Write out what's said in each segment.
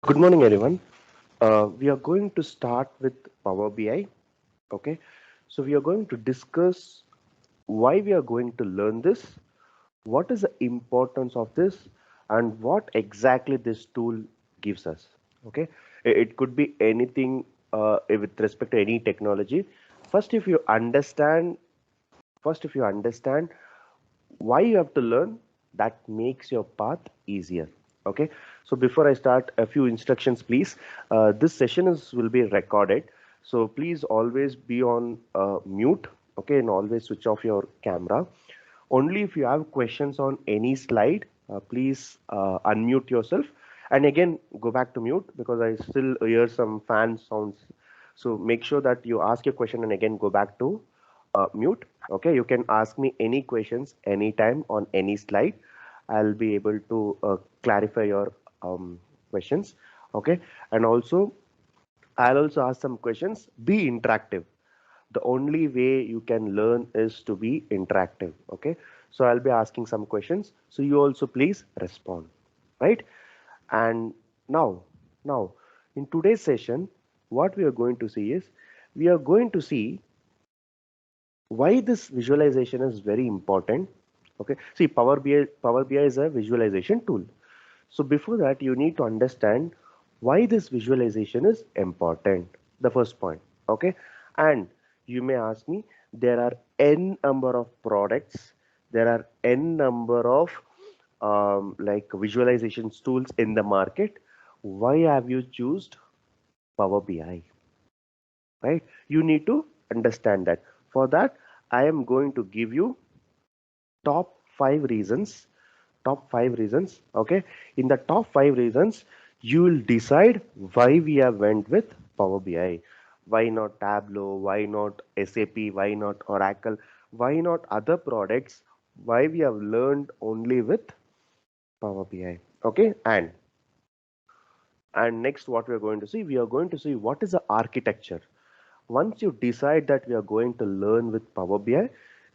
Good morning, everyone. We are going to start with Power BI. Okay, so we are going to discuss why we are going to learn this, what is the importance of this, and what exactly this tool gives us. Okay, it could be anything with respect to any technology. First, if you understand, if you understand why you have to learn, that makes your path easier. Okay, so before I start, a few instructions please. This session is will be recorded, so please always be on mute. Okay, and always switch off your camera. Only if you have questions on any slide, please unmute yourself, and again go back to mute because I still hear some fan sounds. So make sure that you ask your question and again go back to mute. Okay, you can ask me any questions anytime on any slide. I'll be able to clarify your questions. Okay, and also I'll also ask some questions. Be interactive. The only way you can learn is to be interactive. Okay, so I'll be asking some questions. So you also please respond, right? And now, now in today's session, what we are going to see is we are going to see why this visualization is very important. Okay, see, Power BI is a visualization tool. So before that, you need to understand why this visualization is important, the first point. Okay, and you may ask me, there are n number of products, there are n number of like visualization tools in the market. Why have you chosen Power BI? Right, you need to understand that. For that, I am going to give you top 5 reasons. Top 5 reasons. Okay, in the top 5 reasons, you will decide why we have went with Power BI. Why not Tableau? Why not SAP? Why not Oracle? Why not other products? Why we have learned only with Power BI? Okay, and next, what we are going to see, we are going to see what is the architecture. Once you decide that we are going to learn with Power BI,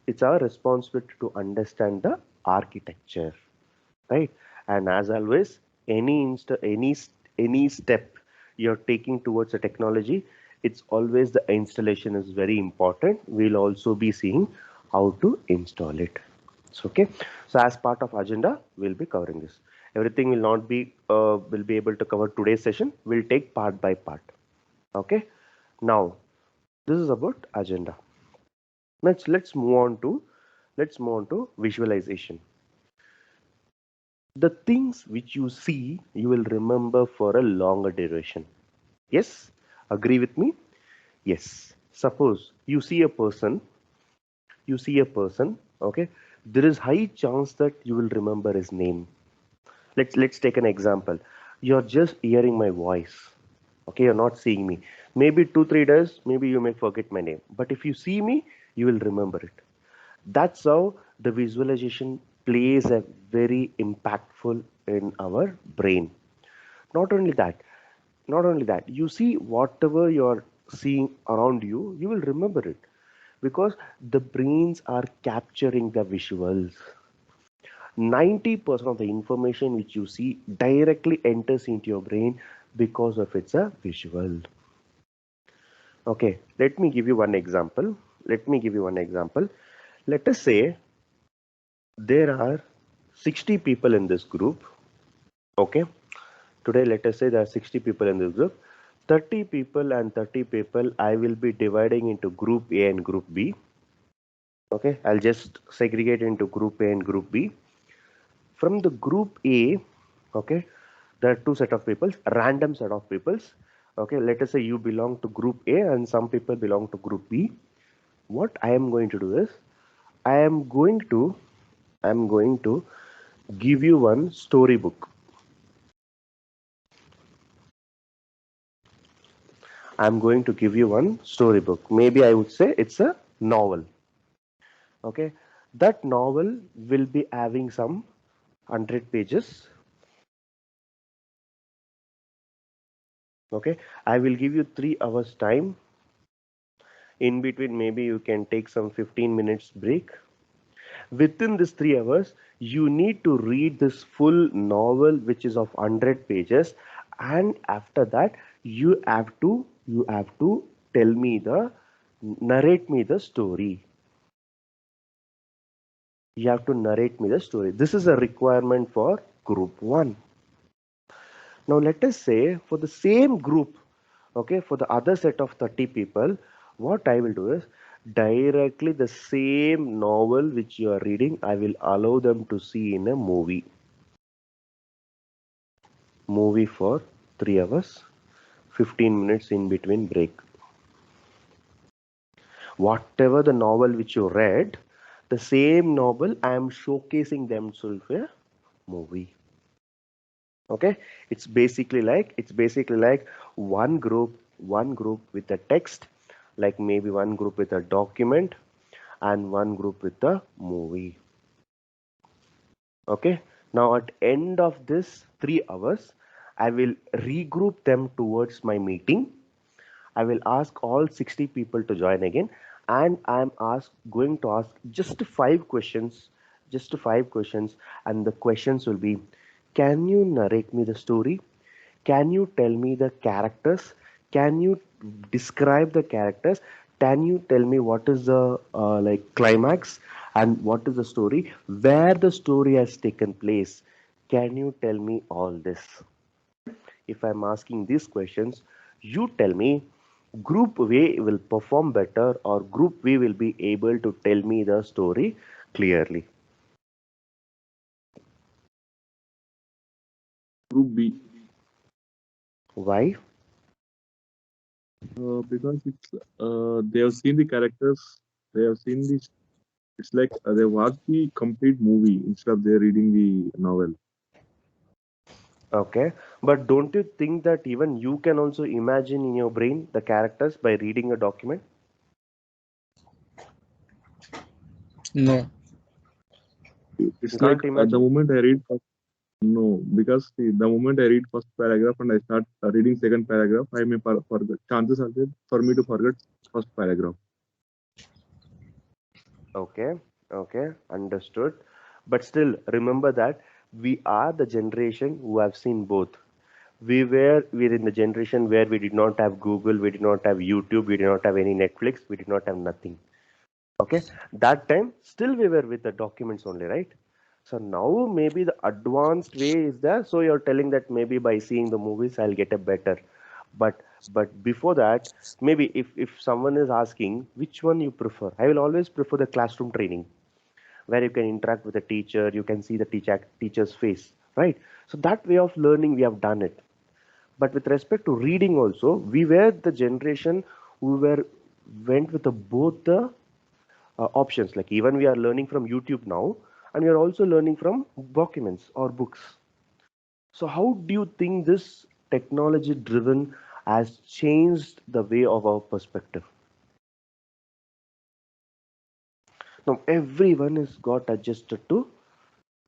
it's our responsibility to understand the architecture, right? And as always, any step you're taking towards a technology, it's always the installation is very important. We'll also be seeing how to install it. So, okay, so as part of agenda, we'll be covering this. Everything will not be will be able to cover today's session. We'll take part by part. Okay, now this is about agenda. Let's move on to visualization. The things which you see, you will remember for a longer duration. Yes, agree with me? Yes. Suppose you see a person, okay? There is high chance that you will remember his name. Let's take an example. You're just hearing my voice. Okay, you're not seeing me. Maybe 2 3 days, maybe you may forget my name. But if you see me, you will remember it. That's how the visualization plays a very impactful in our brain. Not only that, you see whatever you're seeing around you, you will remember it because the brains are capturing the visuals. 90% of the information which you see directly enters into your brain because of it's a visual. Okay, let me give you one example. Let us say there are 60 people in this group. Okay, today let us say there are 60 people in this group. 30 people and 30 people I will be dividing into group A and group B. Okay, I'll just segregate into group A and group B. From the group A, okay, there are two set of peoples, random set of peoples. Okay, let us say you belong to group A and some people belong to group B. What I am going to do is I am going to give you one storybook. I'm going to give you one storybook. Maybe I would say it's a novel. Okay, that novel will be having some 100 pages. Okay, I will give you 3 hours time. In between, maybe you can take some 15 minutes break. Within this 3 hours, you need to read this full novel, which is of 100 pages, and after that you have to tell me the narrate me the story. You have to narrate me the story. This is a requirement for group 1. Now let us say for the same group, okay, for the other set of 30 people, what I will do is directly the same novel which you are reading, I will allow them to see in a movie for 3 hours, 15 minutes in between break. Whatever the novel which you read, the same novel I am showcasing themselves a movie. Okay, it's basically like one group with a text, like maybe one group with a document and one group with a movie. Okay, now at end of this 3 hours, I will regroup them towards my meeting. I will ask all 60 people to join again, and going to ask just five questions, and the questions will be: Can you narrate me the story? Can you tell me the characters? Can you describe the characters? Can you tell me what is the like climax and what is the story? Where the story has taken place? Can you tell me all this? If I'm asking these questions, you tell me group A will perform better or group B will be able to tell me the story clearly. Group B. Why? Because they have seen the characters, they have seen the. It's like they watch the complete movie instead of they reading the novel. Okay, but don't you think that even you can also imagine in your brain the characters by reading a document? No. You It's like can't the imagine? moment I read first, no, because the moment I read first paragraph and I start reading second paragraph, I may forget. Chances are there for me to forget first paragraph. Okay, okay, understood. But still, remember that we are the generation who have seen both. We're in the generation where we did not have Google, we did not have YouTube, we did not have any Netflix, we did not have nothing. Okay, that time still we were with the documents only, right? So now maybe the advanced way is there. So you're telling that maybe by seeing the movies I'll get a better. But before that, maybe if someone is asking which one you prefer, I will always prefer the classroom training where you can interact with the teacher, you can see the teacher's face, right? So that way of learning we have done it. But with respect to reading also, we were the generation who were went with both the options. Like even we are learning from YouTube now, and we are also learning from documents or books. So how do you think this technology driven has changed the way of our perspective? Now everyone is got adjusted to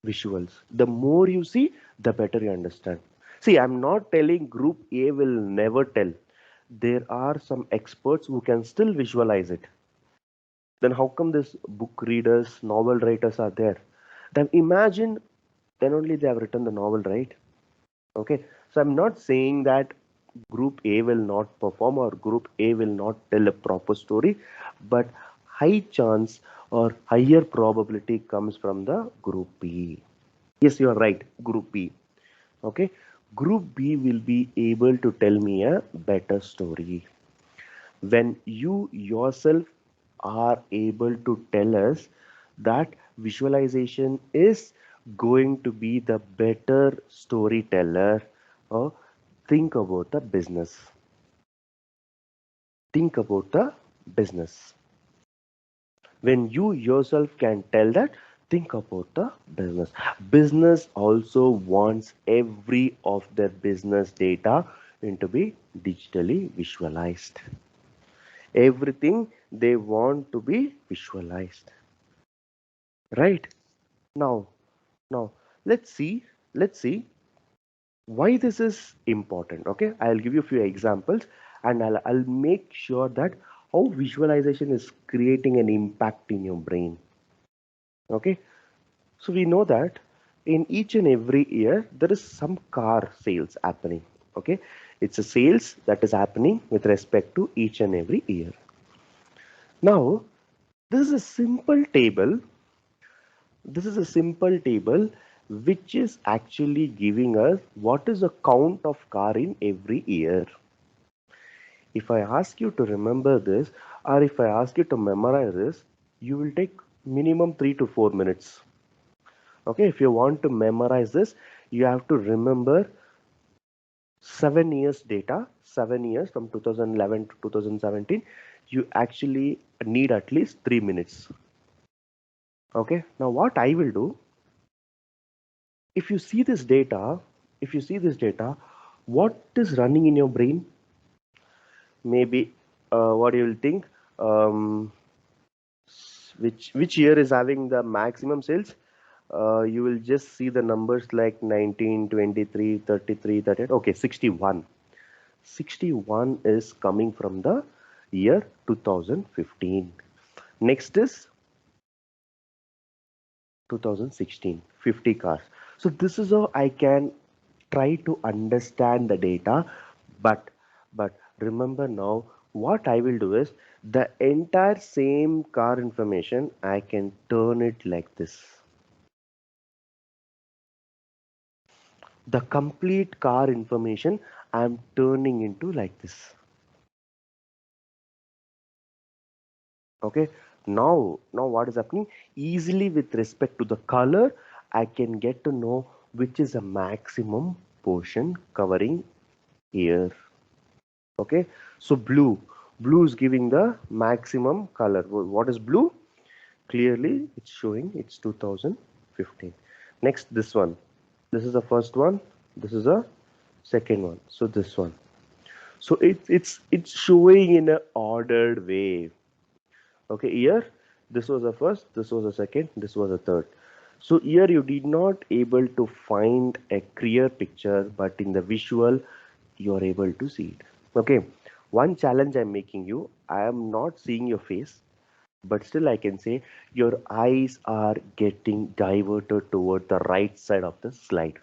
visuals. The more you see, the better you understand. See, I'm not telling group A will never tell. There are some experts who can still visualize it. Then how come this book readers, novel writers are there? Then imagine, then only they have written the novel, right? Okay. So I'm not saying that group A will not perform or group A will not tell a proper story, but high chance or higher probability comes from the group B. Yes, you are right, group B. Okay. Group B will be able to tell me a better story. When you yourself are able to tell us that visualization is going to be the better storyteller, or think about the business. Think about the business. When you yourself can tell that, think about the business also wants every of their business data into be digitally visualized. Everything they want to be visualized, right? Now now let's see why this is important. Okay, I'll give you a few examples, and I'll make sure that how visualization is creating an impact in your brain. Okay, so we know that in each and every year there is some car sales happening. Okay, it's a sales that is happening with respect to each and every year. Now, this is a simple table. This is a simple table which is actually giving us what is the count of car in every year. If I ask you to remember this, or if I ask you to memorize this, you will take minimum 3 to 4 minutes. Okay, if you want to memorize this, you have to remember 7 years data, 7 years from 2011 to 2017. You actually need at least 3 minutes. Okay, now what I will do, if you see this data, what is running in your brain? Maybe what you will think, um, which year is having the maximum sales. You will just see the numbers like 19, 23, 33, 38. Okay, 61. 61 is coming from the year 2015. Next is 2016, 50 cars. So this is how I can try to understand the data, but remember now what I will do is the entire same car information I can turn it like this. The complete car information I am turning into like this. Okay, now what is happening? Easily with respect to the color, I can get to know which is a maximum portion covering here. Okay, so blue is giving the maximum color. What is blue? Clearly it's showing it's 2015. Next, this one, this is the first one, this is a second one, so this one. So it's showing in a ordered way. Okay, here this was the first, this was the second, this was the third. So here you did not able to find a clear picture, but in the visual you are able to see it. Okay, one challenge I'm making you, I am not seeing your face, but still I can say your eyes are getting diverted toward the right side of the slide.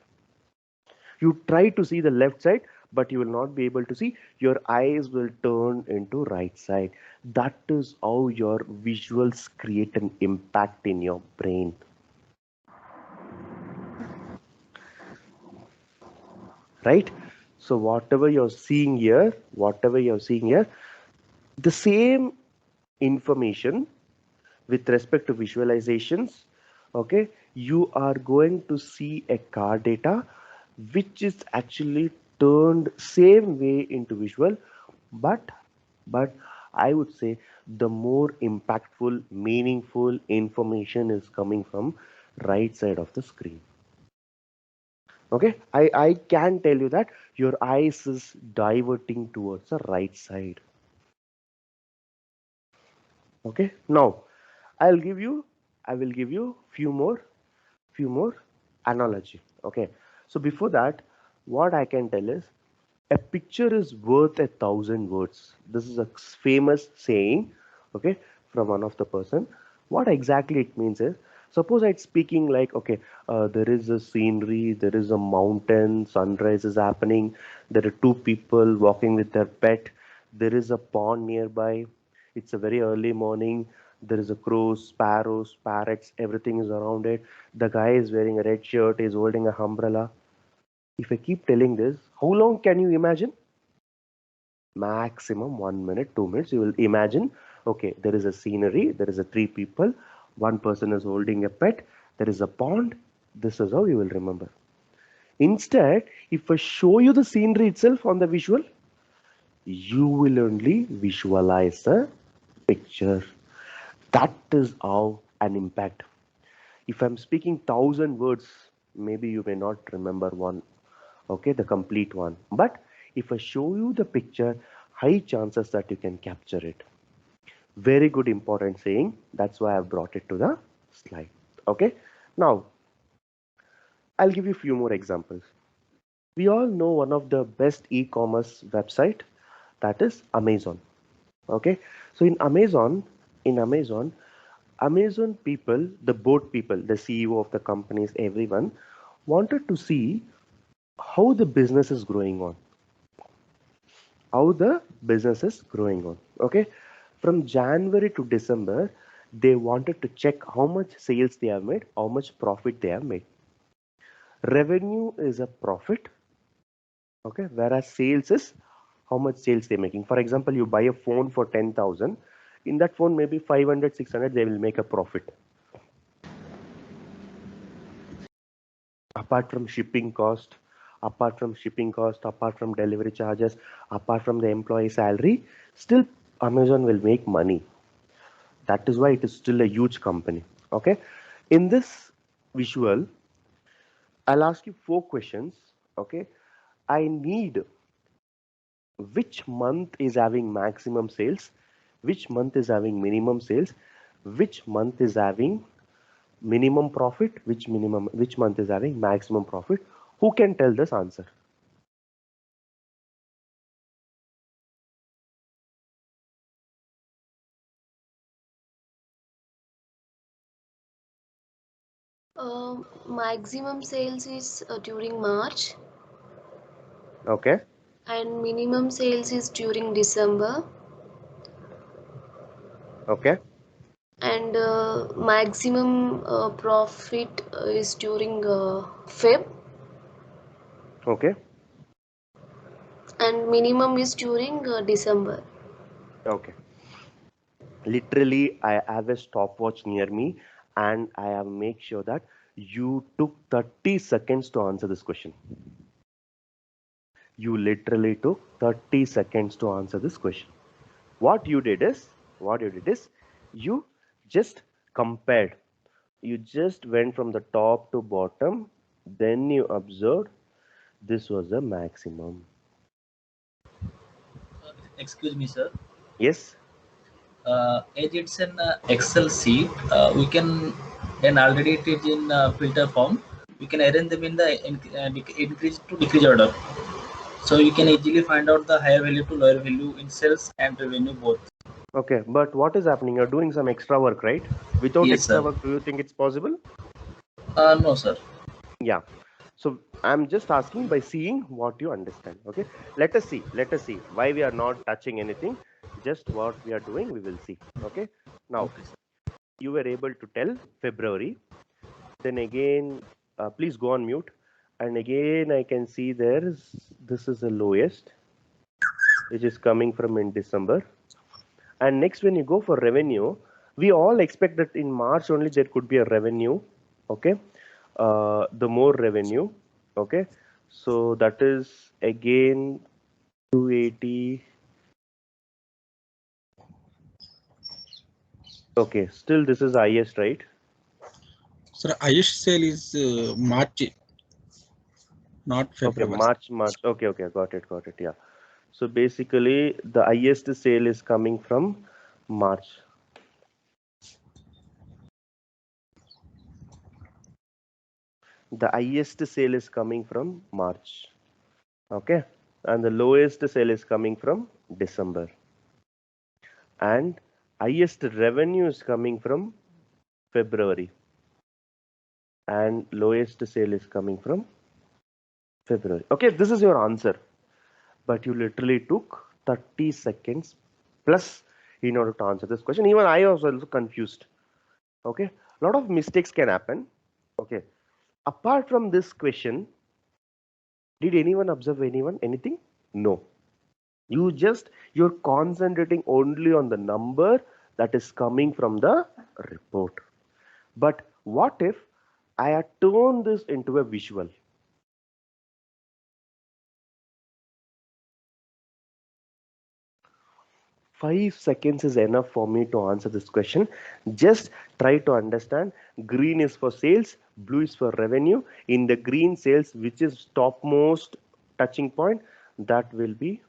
You try to see the left side, but you will not be able to see. Your eyes will turn into right side. That is how your visuals create an impact in your brain. Right? So whatever you're seeing here, the same information with respect to visualizations, okay, you are going to see a car data which is actually turned same way into visual, but I would say the more impactful, meaningful information is coming from right side of the screen. Okay, I can tell you that your eyes is diverting towards the right side. Okay, now I'll give you I will give you few more analogy. Okay, so before that, what I can tell is a picture is worth 1,000 words. This is a famous saying, okay, from one of the person. What exactly it means is, suppose I'm speaking like, okay, there is a scenery, there is a mountain, sunrise is happening, there are two people walking with their pet, there is a pond nearby, it's a very early morning, there is a crows, sparrows, parrots, everything is around it. The guy is wearing a red shirt, is holding a umbrella. If I keep telling this, how long can you imagine? Maximum 1 minute, 2 minutes. You will imagine, okay, there is a scenery, there is a three people, one person is holding a pet, there is a pond. This is how you will remember. Instead, if I show you the scenery itself on the visual, you will only visualize the picture. That is how an impact. If I'm speaking 1,000 words, maybe you may not remember one, okay, the complete one. But if I show you the picture, high chances that you can capture it. Very good, important saying. That's why I've brought it to the slide. Okay, now I'll give you a few more examples. We all know one of the best e-commerce website, that is Amazon. Okay, so in Amazon people, the board people, the CEO of the companies, everyone wanted to see how the business is growing on. how the business is growing on. Okay, from January to December, they wanted to check how much sales they have made, how much profit they have made. Revenue is a profit, okay, whereas sales is how much sales they're making. For example, you buy a phone for 10,000, in that phone maybe 500, 600 they will make a profit. Apart from shipping cost, apart from delivery charges, apart from the employee salary, still Amazon will make money. That is why it is still a huge company. Okay, in this visual I'll ask you 4 questions. Okay, I need which month is having maximum sales, which month is having minimum sales, which month is having minimum profit, which month is having maximum profit. Who can tell this answer? Maximum sales is during March Okay, and minimum sales is during December okay, and maximum profit is during Feb okay, and minimum is during December. okay. Literally, I have a stopwatch near me and I have make sure that you took 30 seconds to answer this question. You literally took 30 seconds to answer this question. What you did is you just compared. You just went from the top to bottom, then you observed this was the maximum. Excuse me, sir. Yes, As it's an Excel sheet, we can, and already it is in filter form. We can arrange them in the increase to decrease order. So you can easily find out the higher value to lower value in sales and revenue both. okay, but what is happening? You're doing some extra work, right? Without Yes, extra sir. work, do you think it's possible? No, sir. Yeah. So I'm just asking by seeing what you understand. Okay. Let us see why we are not touching anything. Just what we are doing, we will see. Okay. Now Okay, sir. you were able to tell February. Then again, please go on mute. And again, I can see this is the lowest, which is coming from in December. And next, when you go for revenue, we all expect that in March only there could be a revenue. Okay, the more revenue. Okay, so that is again 280. Okay, still this is highest, right? Sir, highest sale is March, not Okay, February. March. Okay, got it. Yeah. So basically, the highest sale is coming from March. The highest sale is coming from March. Okay, and the lowest sale is coming from December. And highest revenue is coming from February. And lowest sale is coming from February. Okay, this is your answer. But you literally took 30 seconds plus in order to answer this question. Even I was also confused. Okay, a lot of mistakes can happen. Okay, apart from this question, did anyone observe anything? No. You're concentrating only on the number that is coming from the report. But what if I had turned this into a visual? Five seconds is enough for me to answer this question. Just try to understand. Green is for sales, blue is for revenue. In the green sales, which is topmost touching point, that will be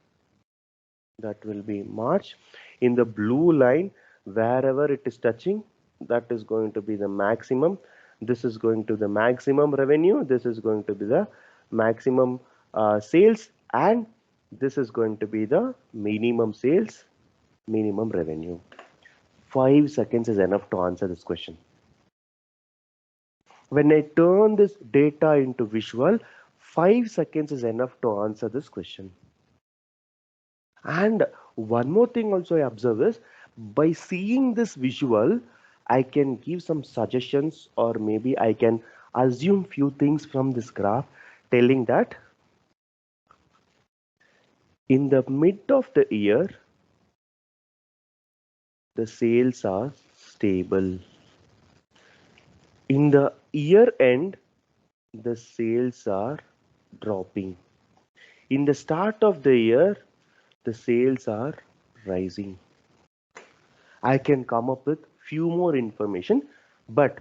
March. In the blue line, wherever it is touching, that is going to be the maximum. This is going to the maximum revenue. This is going to be the maximum sales, and this is going to be the minimum sales, minimum revenue. 5 seconds is enough to answer this question. When I turn this data into visual, 5 seconds is enough to answer this question. And one more thing also I observe is, by seeing this visual, I can give some suggestions, or maybe I can assume few things from this graph, telling that in the mid of the year, the sales are stable. In the year end, the sales are dropping. In the start of the year, the sales are rising. I can come up with few more information, but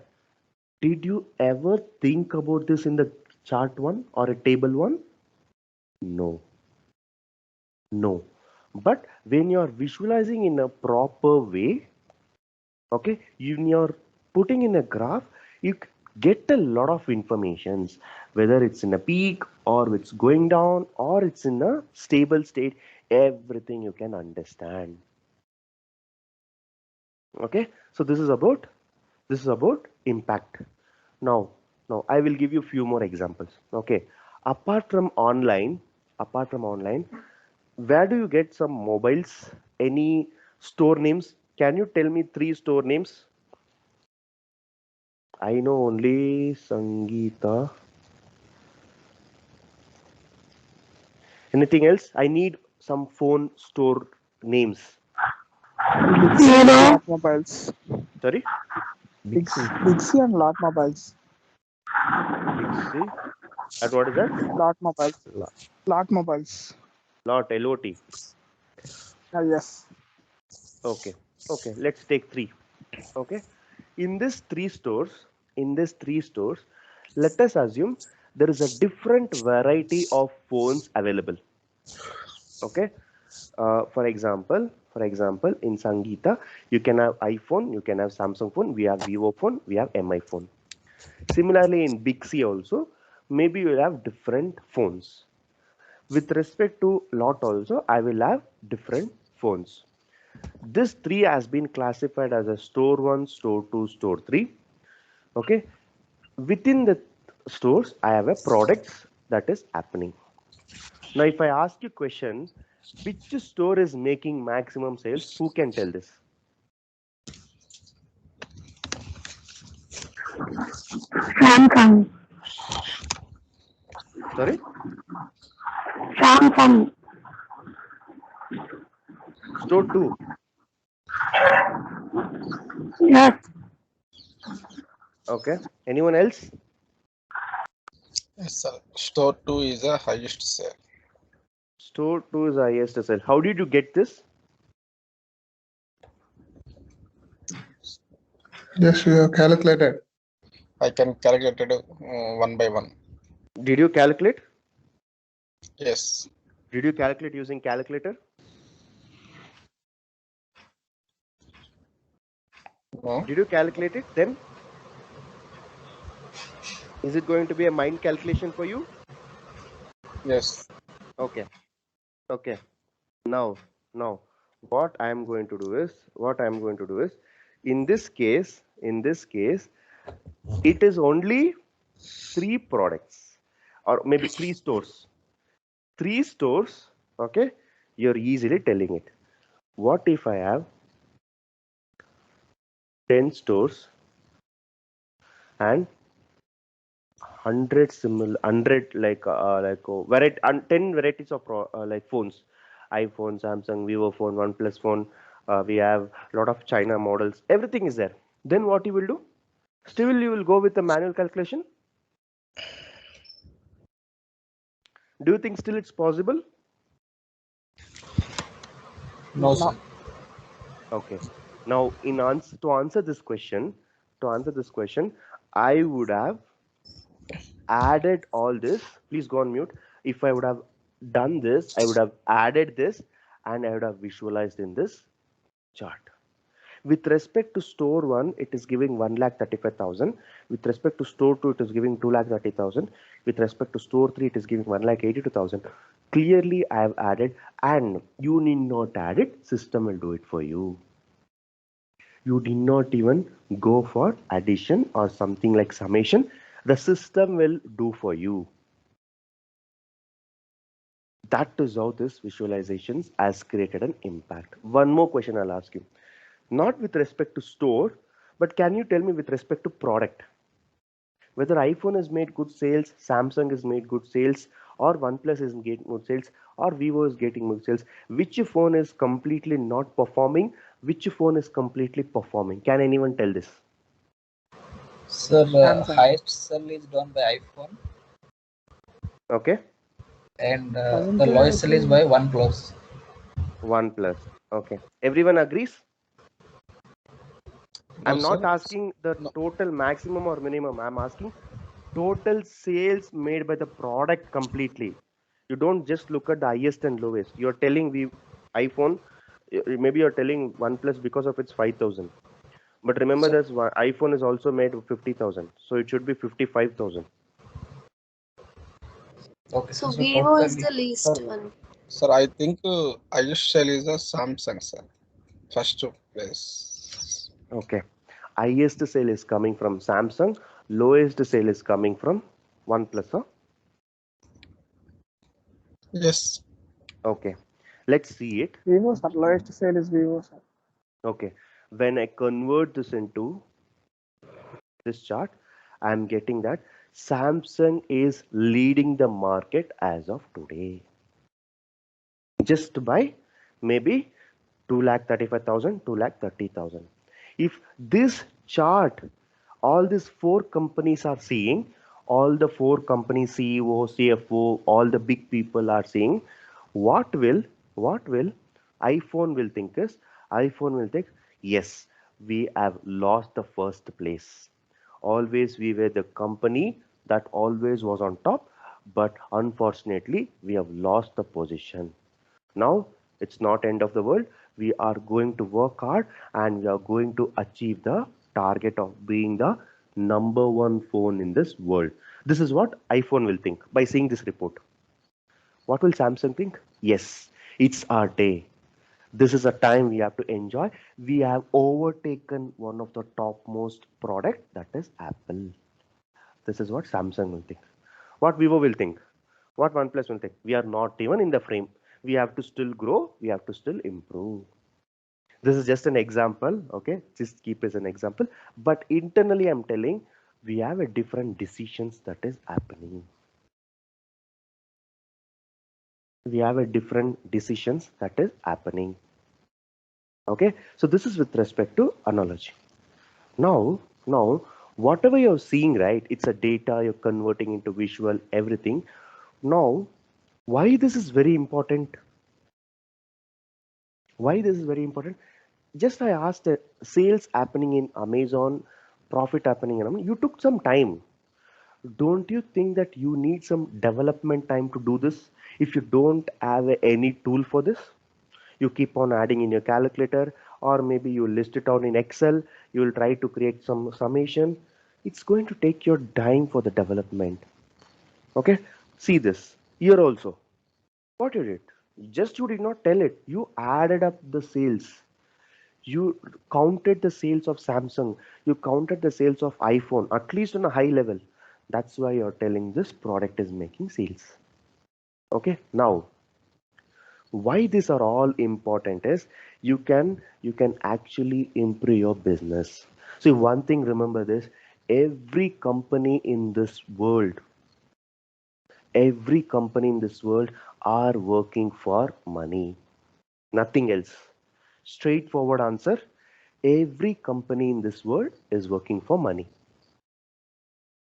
did you ever think about this in the chart one or a table one? No, no. But when you are visualizing in a proper way, okay, when you're putting in a graph, you get a lot of informations, whether it's in a peak or it's going down or it's in a stable state, everything you can understand. Okay, so this is about impact. Now I will give you few more examples. Okay, apart from online, where do you get some mobiles? Any store names? Can you tell me 3 store names? I know only Sangeeta. Anything else? I need some phone store names. Bixi and Lot Mobiles. Sorry? Bixi and Lot Mobiles. Bixi. And what is that? Lot Mobiles. Lot Mobiles. Lot, L-O-T. Yes. Okay. Okay. Let's take 3. Okay. In these three stores, let us assume there is a different variety of phones available. Okay. For example, in Sangeeta, you can have iPhone, you can have Samsung phone, we have Vivo phone, we have MI phone. Similarly, in Bixi also, maybe you will have different phones. With respect to Lot also, I will have different phones. This 3 has been classified as a store 1, store 2, store 3. Okay. Within the stores, I have a products that is happening. Now, if I ask you a question, which store is making maximum sales? Who can tell this? Samsung. Sorry? Samsung. Store 2. Yes. Okay. Anyone else? Yes, sir. Store 2 is the highest sale. Store 2 is the highest sale. How did you get this? Yes, we have calculated. I can calculate it one by one. Did you calculate? Yes. Did you calculate using calculator? No. Did you calculate it then? Is it going to be a mind calculation for you? Yes. Okay. Okay. Now, what I am going to do is, in this case, it is only 3 products, or maybe 3 stores. 3 stores, okay? You're easily telling it. What if I have 10 stores and 100 like variety, 10 varieties of like phones, iPhone, Samsung, Vivo phone, OnePlus phone, we have a lot of China models, everything is there. Then what you will do? Still you will go with the manual calculation? Do you think still it's possible? No, sir. Okay. Now, to answer this question, I would have added all this. Please go on mute. If I would have done this, I would have added this and I would have visualized in this chart. With respect to store 1, it is giving 1,35,000. With respect to store 2, it is giving 2,30,000. With respect to store 3, it is giving 1,82,000. Clearly, I have added, and you need not add it. System will do it for you. You did not even go for addition or something like summation. The system will do for you. That is how this visualizations has created an impact. One more question I'll ask you. Not with respect to store, but can you tell me with respect to product? Whether iPhone has made good sales, Samsung has made good sales, or OnePlus is getting good sales, or Vivo is getting good sales. Which phone is completely not performing? Which phone is completely performing? Can anyone tell this? Sir, Samsung. highest sell is done by iPhone, Okay, and Doesn't the it lowest sell is by actually? OnePlus. OnePlus. Okay, everyone agrees? No, I'm not sir. asking the No. total maximum or minimum. I'm asking total sales made by the product completely. You don't just look at the highest and lowest. You're telling we iPhone, maybe you're telling OnePlus because of its 5,000. But remember Sir, this iPhone is also made 50,000. So it should be 55,000. Okay, So so Vivo is totally, the least one. sir, I think highest sell is the Samsung, sir. First place. Okay. Highest sale is coming from Samsung. Lowest sale is coming from OnePlus. Huh? Yes. Okay. Let's see it. Vivo, sir. Lowest sale is Vivo, sir. Okay. When I convert this into this chart, I'm getting that Samsung is leading the market as of today. Just by maybe 2,35,000, 2,30,000. If this chart, all these four companies are seeing, all the four companies, CEO, CFO, all the big people are seeing, what will iPhone will think is, iPhone will think, yes, we have lost the first place. Always we were the company that always was on top, but unfortunately we have lost the position. Now it's not end of the world. We are going to work hard and we are going to achieve the target of being the number one phone in this world. This is what iPhone will think by seeing this report. What will Samsung think? Yes, it's our day. This is a time we have to enjoy. We have overtaken one of the topmost product, that is Apple. This is what Samsung will think. What Vivo will think. What OnePlus will think. We are not even in the frame. We have to still grow. We have to still improve. This is just an example. Okay, just keep as an example. But internally, I'm telling we have a different decisions that is happening. We have a different decisions that is happening. Okay, so this is with respect to analogy. Now, whatever you're seeing, right? It's a data you're converting into visual, everything. Now, why this is very important? Why this is very important? Just I asked sales happening in Amazon, profit happening in Amazon. You took some time. Don't you think that you need some development time to do this? If you don't have any tool for this, you keep on adding in your calculator, or maybe you list it out in Excel. You will try to create some summation. It's going to take your time for the development. Okay, see this here also. What you did? Just you did not tell it. You added up the sales. You counted the sales of Samsung. You counted the sales of iPhone, at least on a high level. That's why you're telling this product is making sales. Okay, now why these are all important is you can actually improve your business. See, one thing, remember this: every company in this world, every company in this world are working for money, nothing else. Straightforward answer: every company in this world is working for money.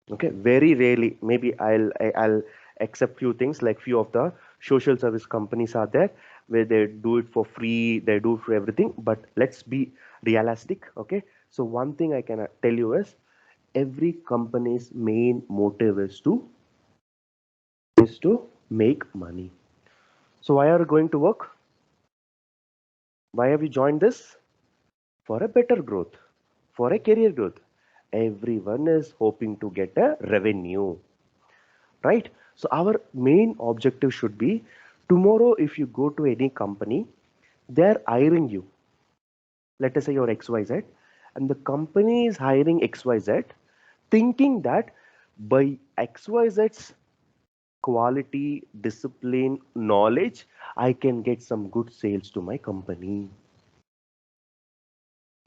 Okay, very rarely, maybe I'll accept few things, like few of the social service companies are there where they do it for free, they do it for everything, but let's be realistic. Okay, so one thing I can tell you is every company's main motive is to make money. So why are you going to work? Why have you joined this? For a better growth, for a career growth. Everyone is hoping to get a revenue, right? So our main objective should be, tomorrow if you go to any company, they're hiring you. Let us say you're XYZ, and the company is hiring XYZ, thinking that by XYZ's quality, discipline, knowledge, I can get some good sales to my company.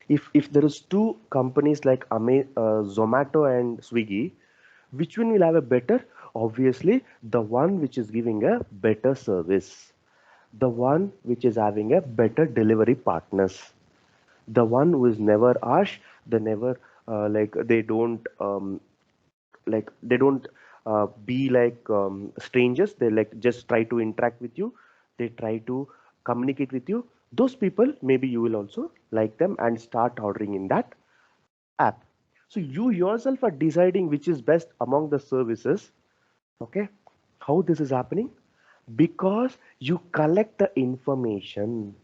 If there is two companies like Zomato and Swiggy, which one will have a better? Obviously, the one which is giving a better service, the one which is having a better delivery partners, the one who is never harsh, they never like they don't be like strangers. They like just try to interact with you, they try to communicate with you. Those people, maybe you will also like them and start ordering in that app. So you yourself are deciding which is best among the services. Okay, how this is happening? Because you collect the information.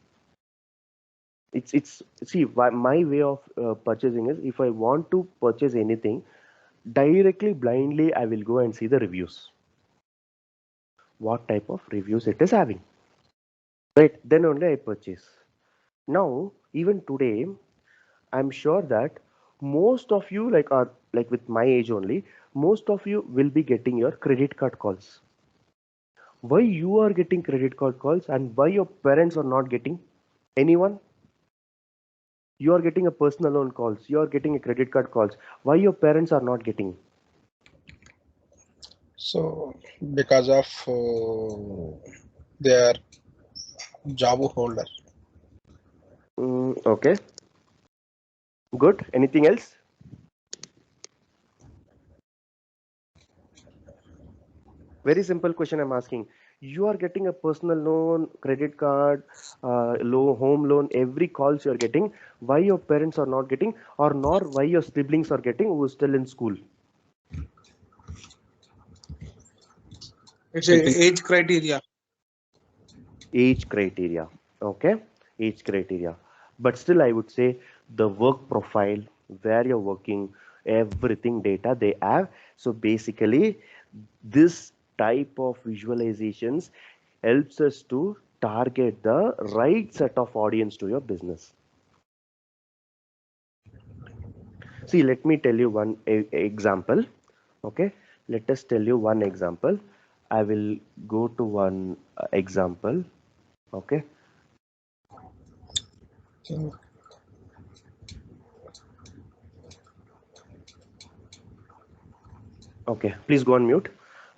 It's see, my way of purchasing is, if I want to purchase anything, directly blindly I will go and see the reviews, what type of reviews it is having, right? Then only I purchase. Now even today, I'm sure that most of you like are like with my age only, most of you will be getting your credit card calls. Why you are getting credit card calls and why your parents are not getting? Anyone? You are getting a personal loan calls, you are getting a credit card calls, why your parents are not getting? So because of their job holder. Okay, good. Anything else? Very simple question I'm asking. You are getting a personal loan, credit card, loan, home loan, every calls you are getting. Why your parents are not getting, or nor why your siblings are getting who is still in school? It's a age criteria. Age criteria. Okay, age criteria. But still, I would say the work profile, where you're working, everything data they have. So basically, this type of visualizations helps us to target the right set of audience to your business. See, let me tell you one example. Okay, let us tell you one example. I will go to one example. Okay. Okay, please go on mute.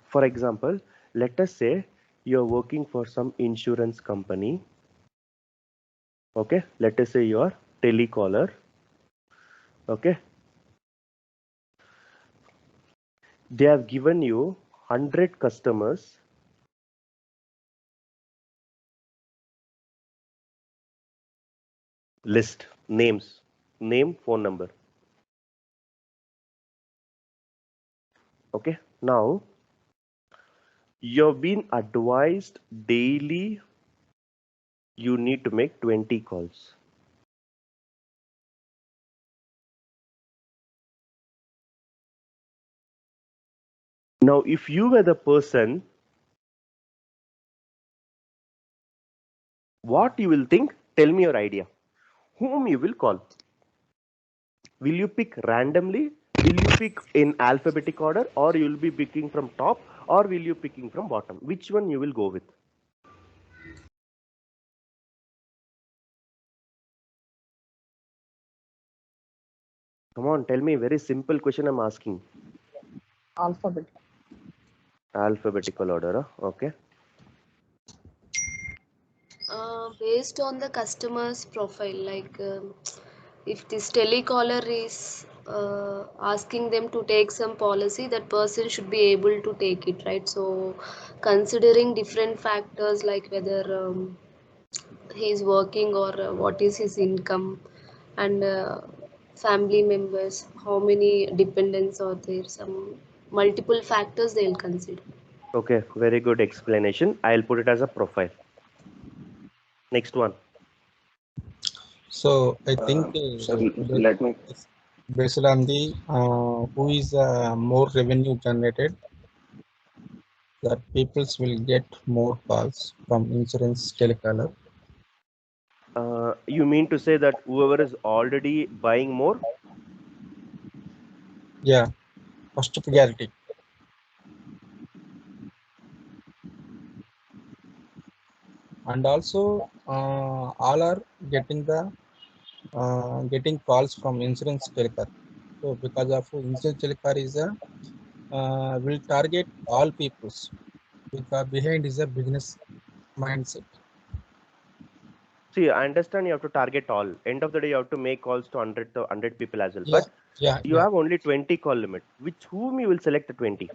For example, let us say you're working for some insurance company. Okay, let us say you're telecaller. Okay, they have given you 100 customers. List names, name, phone number. Okay, now you've been advised daily you need to make 20 calls. Now, if you were the person, what you will think? Tell me your idea. Whom you will call? Will you pick randomly? Will you pick in alphabetic order, or you will be picking from top, or will you picking from bottom? Which one you will go with? Come on, tell me. Very simple question I'm asking. Alphabet. Alphabetical order, huh? Okay. Based on the customer's profile, like if this telecaller is asking them to take some policy, that person should be able to take it, right? So considering different factors like whether he is working or what is his income, and family members, how many dependents are there, some multiple factors they'll consider. Okay, very good explanation. I'll put it as a profile. Next one. So I think Sir, let me. based on the who is more revenue generated, that peoples will get more calls from insurance telecaller. You mean to say that whoever is already buying more? Yeah, first priority. and also all are getting the getting calls from insurance telecar. So because of insurance telecar is a will target all peoples, because behind is a business mindset. See, I understand you have to target all. End of the day, you have to make calls to 100 people as well. Yeah, But yeah, you yeah. have only 20 call limit. Which whom you will select the 20?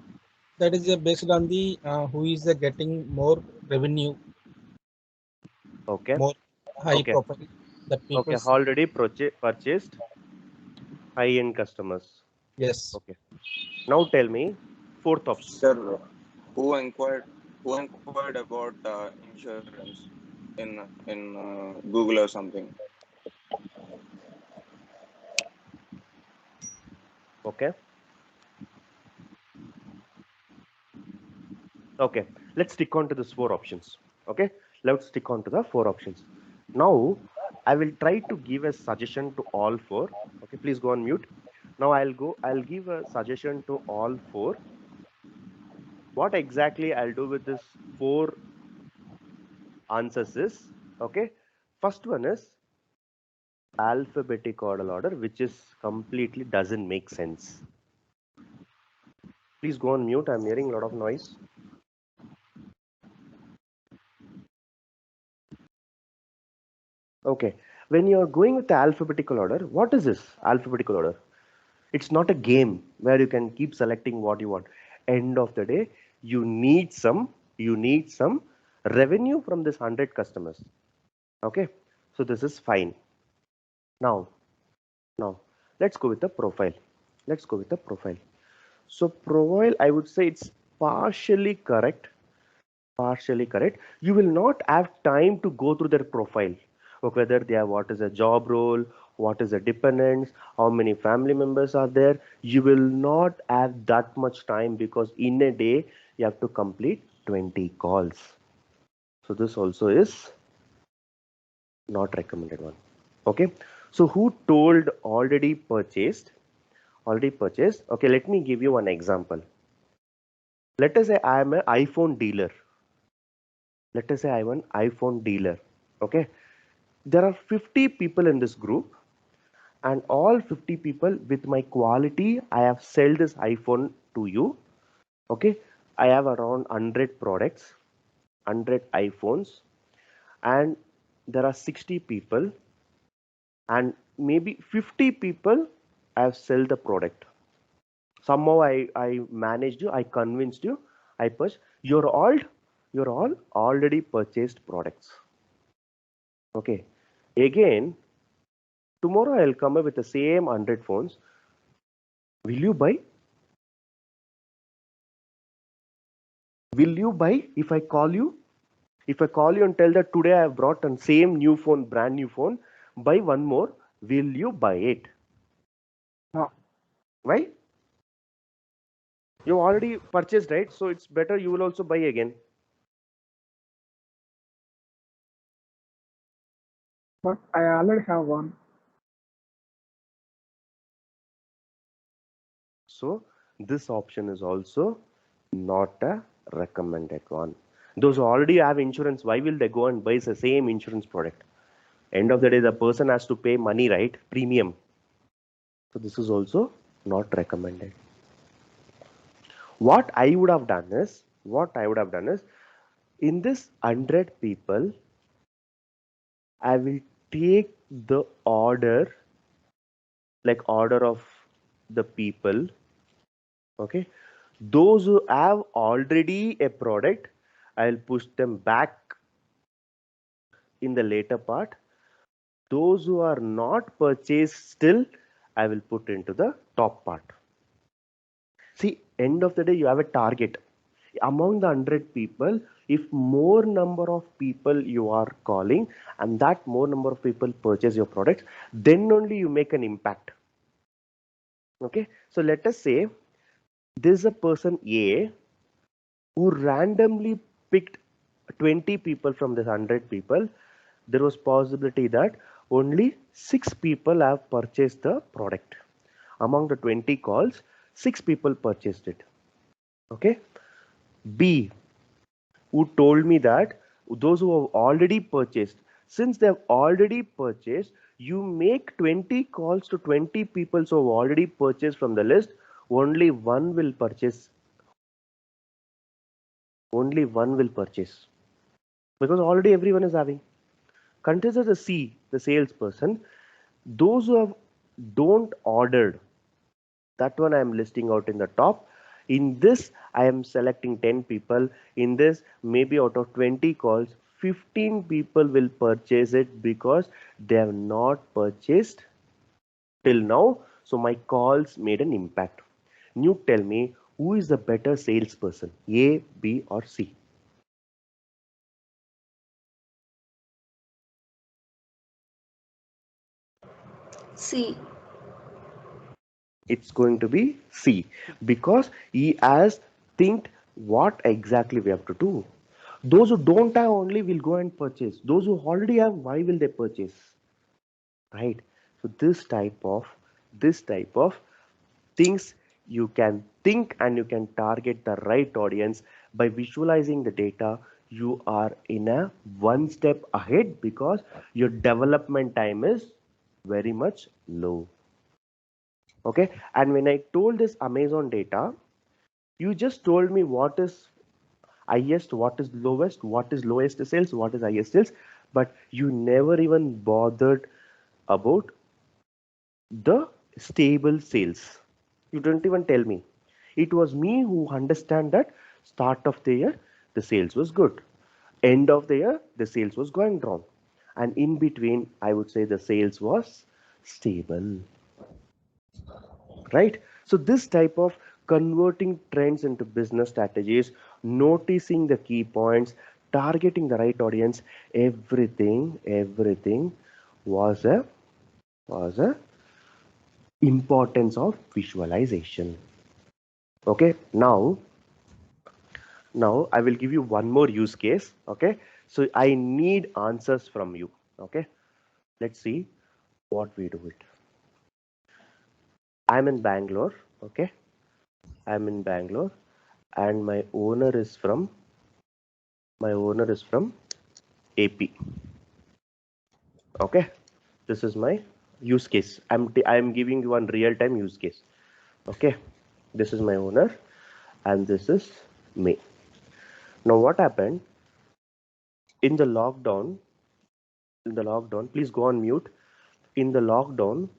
That is based on the who is getting more revenue, Okay. more high Okay. profile. That Okay. people. Already purchased high-end customers. Yes. Okay. Now tell me, fourth option. Sir, who inquired about insurance in Google or something? Okay. Okay. Let's stick on to these four options. Okay. Let's stick on to the four options. Now, I will try to give a suggestion to all four. Okay. Please go on mute. Now I'll give a suggestion to all four. What exactly I'll do with this four answers is, okay, first one is alphabetical order, which is completely doesn't make sense. Please go on mute. I'm hearing a lot of noise. Okay, when you're going with the alphabetical order, what is this alphabetical order? It's not a game where you can keep selecting what you want. End of the day, you need some revenue from this 100 customers. Okay, so this is fine. Now let's go with the profile. So profile, I would say it's partially correct. You will not have time to go through their profile, or whether they have what is a job role, what is a dependence, how many family members are there. You will not have that much time, because in a day you have to complete 20 calls. So this also is not recommended one. Okay, so who told already purchased? Okay, let me give you one example. Let us say I am an iPhone dealer. Okay, there are 50 people in this group, and all 50 people with my quality, I have sold this iPhone to you. Okay, I have around 100 products, 100 iPhones, and there are 60 people, and maybe 50 people I have sold the product. Somehow I managed you, I convinced you, I pushed. You're all already purchased products. Okay, again tomorrow I'll come up with the same 100 phones. Will you buy? Will you buy if I call you? If I call you and tell that today I have brought a same new phone, brand new phone, buy one more, will you buy it? No. Why? You already purchased, right? So it's better you will also buy again. But I already have one. So this option is also not a recommended one. Those who already have insurance, why will they go and buy the same insurance product? End of the day, the person has to pay money, right? Premium. So this is also not recommended. What I would have done is, in this 100 people, I will take the order, like order of the people. Okay, those who have already a product, I'll push them back in the later part. Those who are not purchased still, I will put into the top part. See, end of the day, you have a target. Among the 100 people, if more number of people you are calling, and that more number of people purchase your products, then only you make an impact. Okay, so let us say this is a person A who randomly picked 20 people from this 100 people. There was possibility that only 6 people have purchased the product. Among the 20 calls, 6 people purchased it. Okay, B, who told me that those who have already purchased. Since they have already purchased, you make 20 calls to 20 people who have already purchased from the list. Only one will purchase. Only one will purchase because already everyone is having. Consider the C, the salesperson. Those who have don't ordered, that one I am listing out in the top. In this, I am selecting 10 people. In this, maybe out of 20 calls, 15 people will purchase it because they have not purchased till now. So my calls made an impact. You tell me, who is the better salesperson, A, B, or C? C. It's going to be C because he has think what exactly we have to do. Those who don't have only will go and purchase. Those who already have, why will they purchase? Right? So this type of things you can think, and you can target the right audience by visualizing the data. You are in a one step ahead because your development time is very much low. Okay, and when I told this Amazon data, you just told me what is highest, what is lowest, what is lowest sales, what is highest sales, but you never even bothered about the stable sales. You didn't even tell me. It was me who understand that start of the year the sales was good, end of the year the sales was going down, and in between I would say the sales was stable. Right? So this type of converting trends into business strategies, noticing the key points, targeting the right audience, everything was a importance of visualization. Okay, now I will give you one more use case. Okay, so I need answers from you. Okay, let's see what we do it. I'm in Bangalore. Okay, I'm in Bangalore, and my owner is from AP. Okay, this is my use case. I'm giving you one real time use case. Okay, this is my owner, and this is me. Now what happened in the lockdown? In the lockdown, please go on mute. In the lockdown,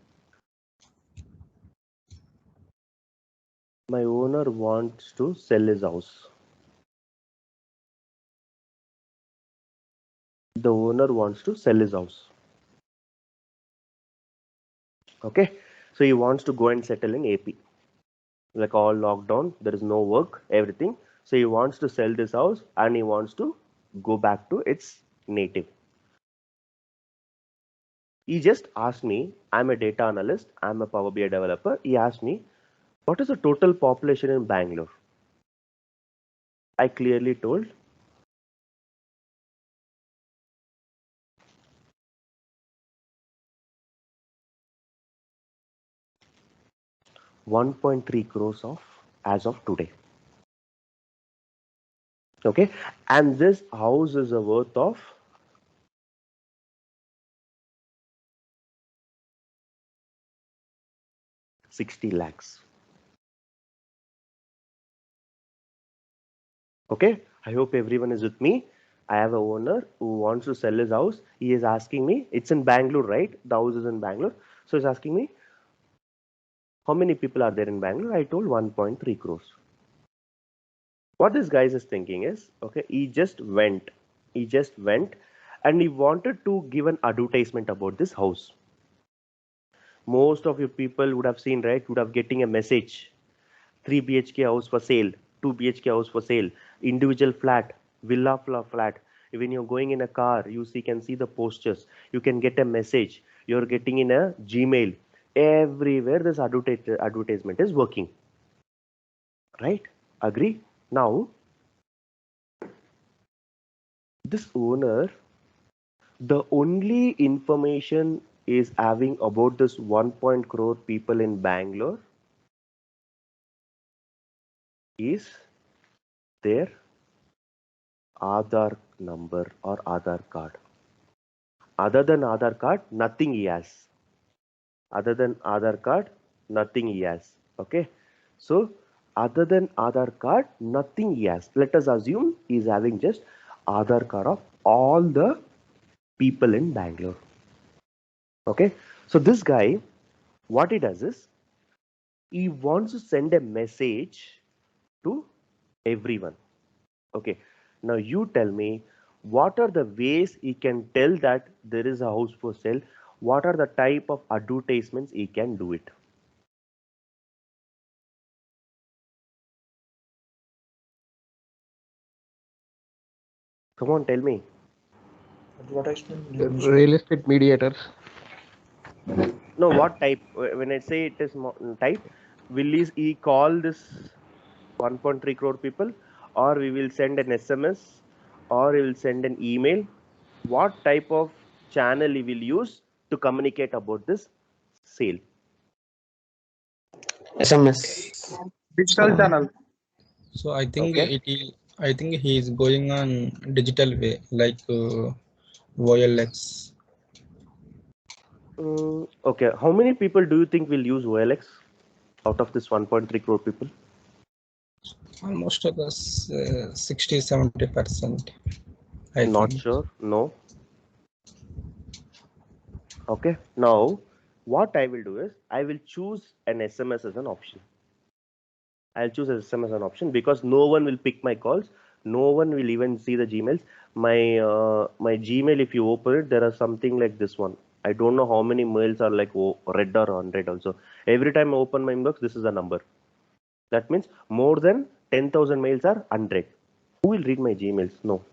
my owner wants to sell his house. The owner wants to sell his house. Okay, so he wants to go and settle in AP. Like all lockdown, there is no work, everything. So he wants to sell this house and he wants to go back to its native. He just asked me, I'm a data analyst, I'm a Power BI developer. He asked me, what is the total population in Bangalore? I clearly told 1.3 crores of as of today. Okay, and this house is a worth of 60 lakhs. Okay, I hope everyone is with me. I have a owner who wants to sell his house. He is asking me, it's in Bangalore, right? The house is in Bangalore. So he's asking me, how many people are there in Bangalore? I told 1.3 crores. What this guy is thinking is, okay, he just went and he wanted to give an advertisement about this house. Most of you people would have seen, right? Would have getting a message, 3 BHK house for sale, 2 BHK house for sale, individual flat, villa flat. When you're going in a car, can see the posters. You can get a message. You're getting in a Gmail. Everywhere this advertisement is working. Right? Agree? Now, this owner, the only information is having about this 1 crore people in Bangalore is their Aadhaar number or Aadhaar card. Other than Aadhaar card, nothing he has. Other than Aadhaar card, nothing he has. Okay. So other than Aadhaar card, nothing he has. Let us assume he is having just Aadhaar card of all the people in Bangalore. Okay. So this guy, what he does is he wants to send a message to everyone. Okay. Now you tell me, what are the ways he can tell that there is a house for sale? What are the type of advertisements he can do it? Come on, tell me. Advertisement. Real estate mediators. No, what type? When I say it is type, will he call this 1.3 crore people, or we will send an SMS, or he will send an email? What type of channel he will use to communicate about this sale? SMS. Digital channel. So I think Okay. I think he is going on digital way like OLX. Okay. How many people do you think will use OLX out of this 1.3 crore people? Almost of us 60-70%. I Not think. sure. No. Okay. Now, what I will do is I will choose an SMS as an option. I'll choose SMS as an option because no one will pick my calls. No one will even see the Gmails. My Gmail, if you open it, there are something like this one. I don't know how many mails are like red or unread also. Every time I open my inbox, this is a number. That means more than 10,000 mails are unread. Who will read my Gmails? No.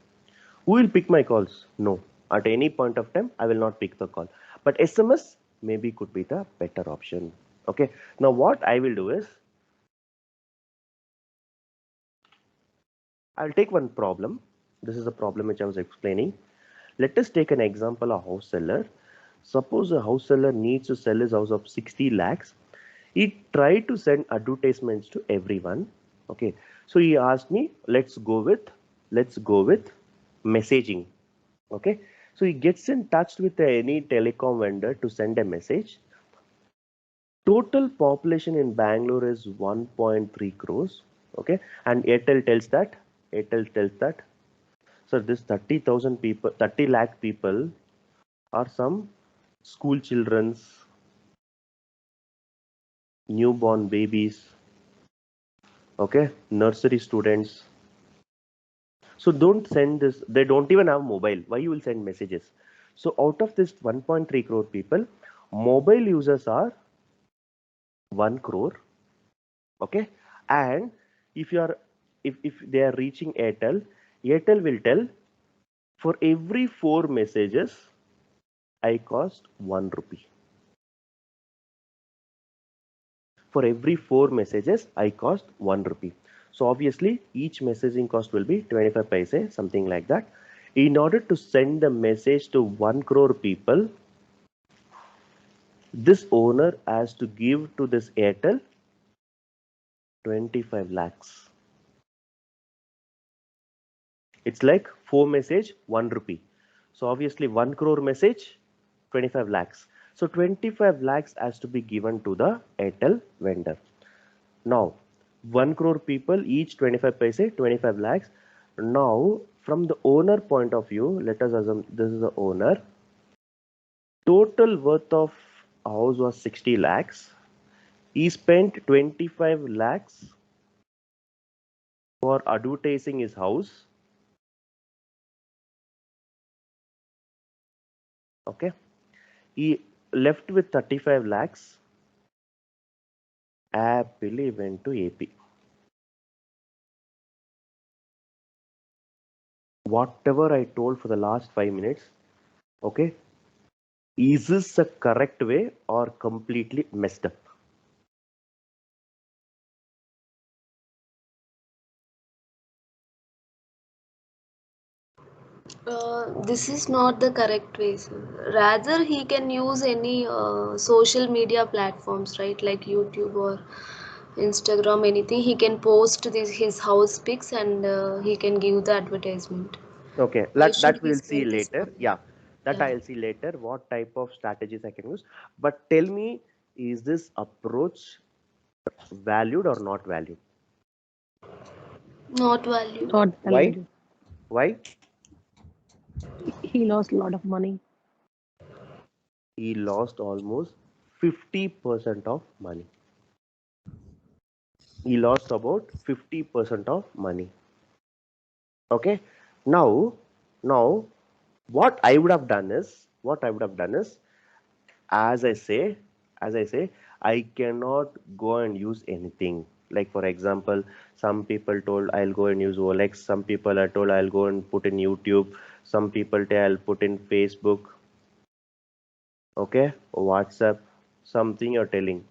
Who will pick my calls? No. At any point of time, I will not pick the call. But SMS maybe could be the better option. Okay. Now what I will do is I'll take one problem. This is a problem which I was explaining. Let us take an example of house seller. Suppose a house seller needs to sell his house of 60 lakhs. He tried to send advertisements to everyone. Okay. So he asked me, let's go with messaging. Okay. So he gets in touch with any telecom vendor to send a message. Total population in Bangalore is 1.3 crores. Okay. And Airtel tells that so this 30,000 people, 30 lakh people are some school children's, newborn babies, okay, nursery students. So don't send this. They don't even have mobile. Why you will send messages? So out of this 1.3 crore people, mobile users are 1 crore. Okay, and if you are if they are reaching Airtel will tell for every 4 messages I cost 1 rupee. For every 4 messages I cost 1 rupee. So obviously each messaging cost will be 25 paise, something like that. In order to send the message to 1 crore people, this owner has to give to this Airtel 25 lakhs. It's like 4 message 1 rupee. So obviously 1 crore message 25 lakhs. So 25 lakhs has to be given to the Airtel vendor. Now 1 crore people, each 25 paise, 25 lakhs. Now from the owner point of view, let us assume this is the owner. Total worth of house was 60 lakhs. He spent 25 lakhs for advertising his house. Okay. He left with 35 lakhs. Happily went to AP. Whatever I told for the last 5 minutes, okay, is this a correct way or completely messed up? This is not the correct way, sir. Rather, he can use any social media platforms, right, like YouTube or Instagram, anything. He can post his house pics and he can give the advertisement. Okay, Why that should that he we'll see spend this later. money? Yeah, that Yeah. I'll see later. What type of strategies I can use? But tell me, is this approach valued or not valued? Not value. Not Why? valued. Why? He lost a lot of money. He lost almost 50% of money. He lost about 50% of money. Okay. Now, what I would have done is, as I say, I cannot go and use anything. Like for example, some people told I'll go and use OLX. Some people are told I'll go and put in YouTube. Some people tell I'll put in Facebook. Okay, WhatsApp. Something you're telling.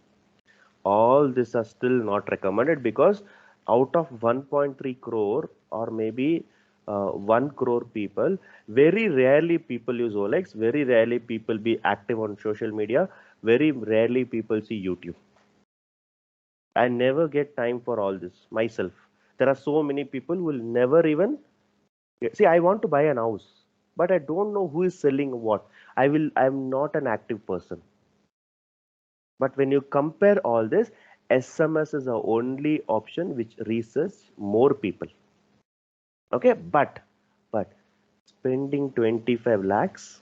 All this are still not recommended because out of 1.3 crore or maybe 1 crore people, very rarely people use OLX, very rarely people be active on social media, very rarely people see YouTube. I never get time for all this myself. There are so many people who will never even see. I want to buy an house, but I don't know who is selling what. I'm not an active person. But when you compare all this, SMS is the only option which reaches more people. Okay, but spending 25 lakhs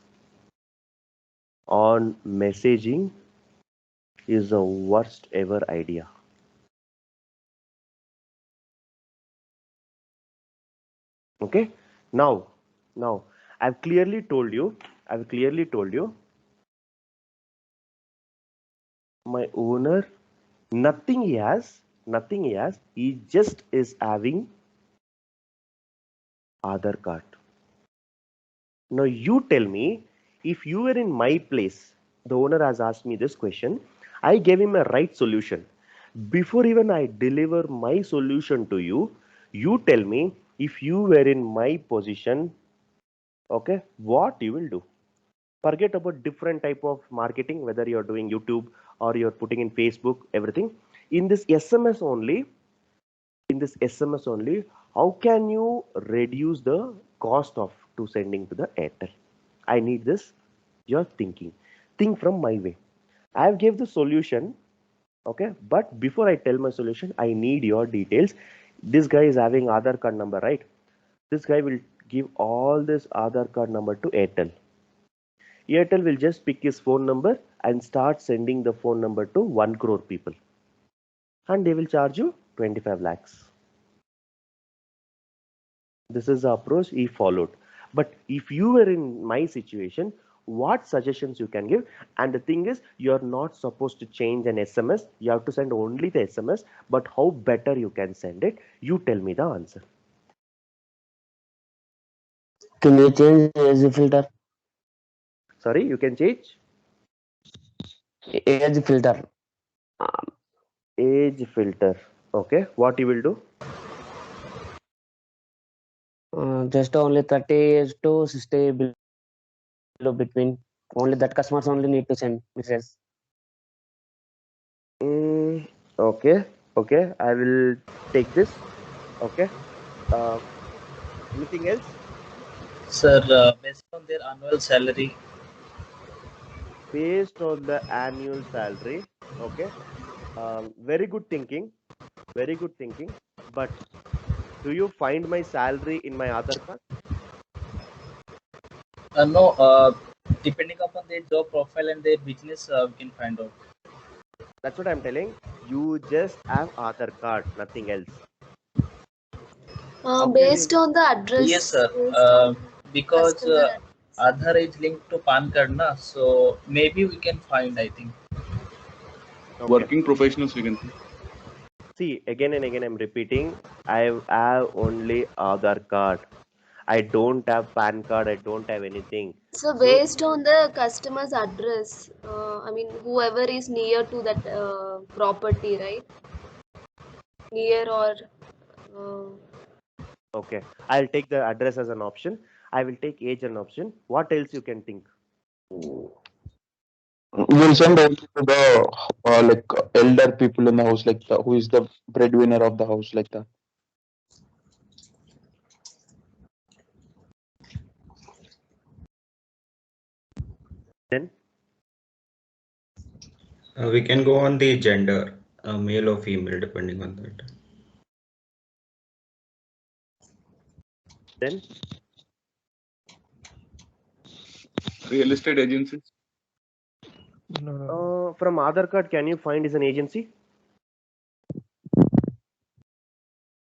on messaging is the worst ever idea. Okay, now I've clearly told you, my owner, nothing he has, he just is having Aadhaar card. Now you tell me, if you were in my place, the owner has asked me this question, I gave him a right solution. Before even I deliver my solution to you, you tell me if you were in my position, okay, what you will do. Forget about different type of marketing, whether you're doing YouTube or you're putting in Facebook, everything. In this SMS only, how can you reduce the cost of to sending to the Airtel? I need this. You're thinking. Think from my way. I have gave the solution. Okay. But before I tell my solution, I need your details. This guy is having Aadhaar card number, right? This guy will give all this Aadhaar card number to Airtel. Airtel will just pick his phone number and start sending the phone number to 1 crore people. And they will charge you 25 lakhs. This is the approach he followed. But if you were in my situation, what suggestions you can give? And the thing is, you're not supposed to change an SMS. You have to send only the SMS. But how better you can send it? You tell me the answer. Can you change age filter? Sorry, you can change Age filter. age filter. Okay, what you will do? Just only 30 years to 60 below between. Only that customers only need to send messages. Okay, okay, I will take this. Okay. Anything else? Sir, based on their annual salary, Based on the annual salary. Okay. Very good thinking. Very good thinking. But do you find my salary in my Aadhaar card? no, depending upon their job profile and their business, we can find out. That's what I'm telling. You just have Aadhaar card, nothing else. How can Based you? on the address. Yes, sir. Based on Because customer address. Aadhaar is linked to PAN card, na, so maybe we can find, I think. Okay. Working professionals, we can say. See, again and again, I'm repeating. I have only Aadhaar card. I don't have PAN card. I don't have anything. So based on the customer's address, I mean whoever is near to that property, right? Near or Okay. I'll take the address as an option. I will take age an option. What else you can think? We'll send only to the like elder people in the house, like who is the breadwinner of the house, like that. Then We can go on the gender, male or female, depending on that. then Real estate agencies. from Aadhaar card, can you find is an agency?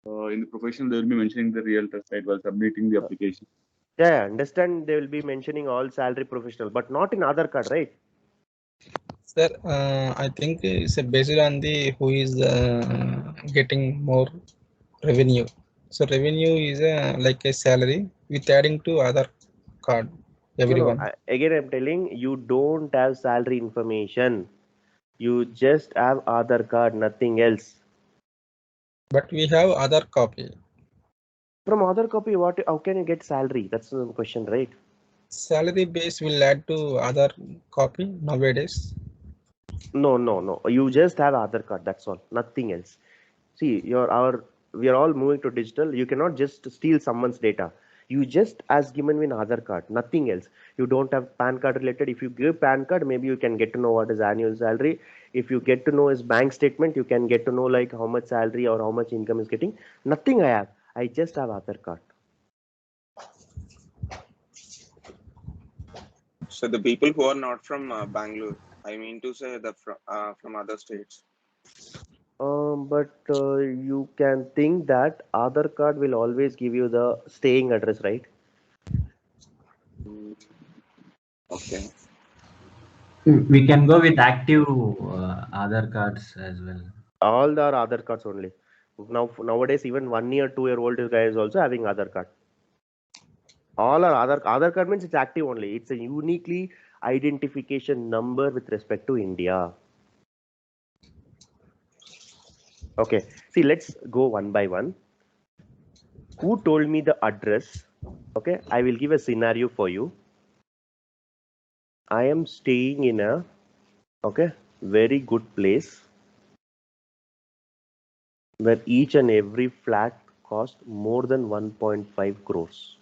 In the profession, they will be mentioning the realtor side while submitting the application. Yeah, I understand they will be mentioning all salary professional, but not in Aadhaar card, right? Sir, I think it's based on the who is getting more revenue. So revenue is like a salary with adding to other card. No, Everyone. again, I'm telling you don't have salary information. You just have Aadhaar card, nothing else. But we have other copy. From Aadhaar copy, how can you get salary? That's the question, right? Salary base will add to other copy nowadays. No. You just have Aadhaar card. That's all. Nothing else. See, we are all moving to digital. You cannot just steal someone's data. You just as given with Aadhaar card. Nothing else. You don't have PAN card related. If you give PAN card, maybe you can get to know what is annual salary. If you get to know his bank statement, you can get to know like how much salary or how much income is getting. Nothing I have. I just have Aadhaar card. So the people who are not from Bangalore, I mean to say the from other states. But you can think that Aadhaar card will always give you the staying address, right? Okay. We can go with active Aadhaar cards as well. All the Aadhaar cards only. Nowadays, even 1 year, 2 year old guy is also having Aadhaar card. All are Aadhaar card means it's active only. It's a uniquely identification number with respect to India. Okay. See, let's go one by one. Who told me the address? Okay, I will give a scenario for you. I am staying in a very good place where each and every flat cost more than 1.5 crores.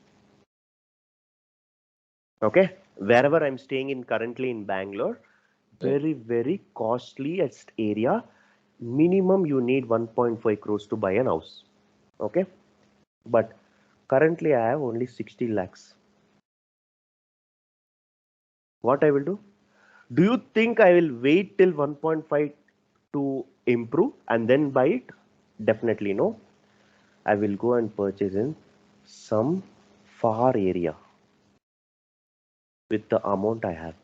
Okay, wherever I'm staying in currently in Bangalore, very costliest area. Minimum you need 1.5 crores to buy an house. Okay, but currently I have only 60 lakhs. What I will do? Do you think I will wait till 1.5 to improve and then buy it? Definitely no. I will go and purchase in some far area with the amount I have.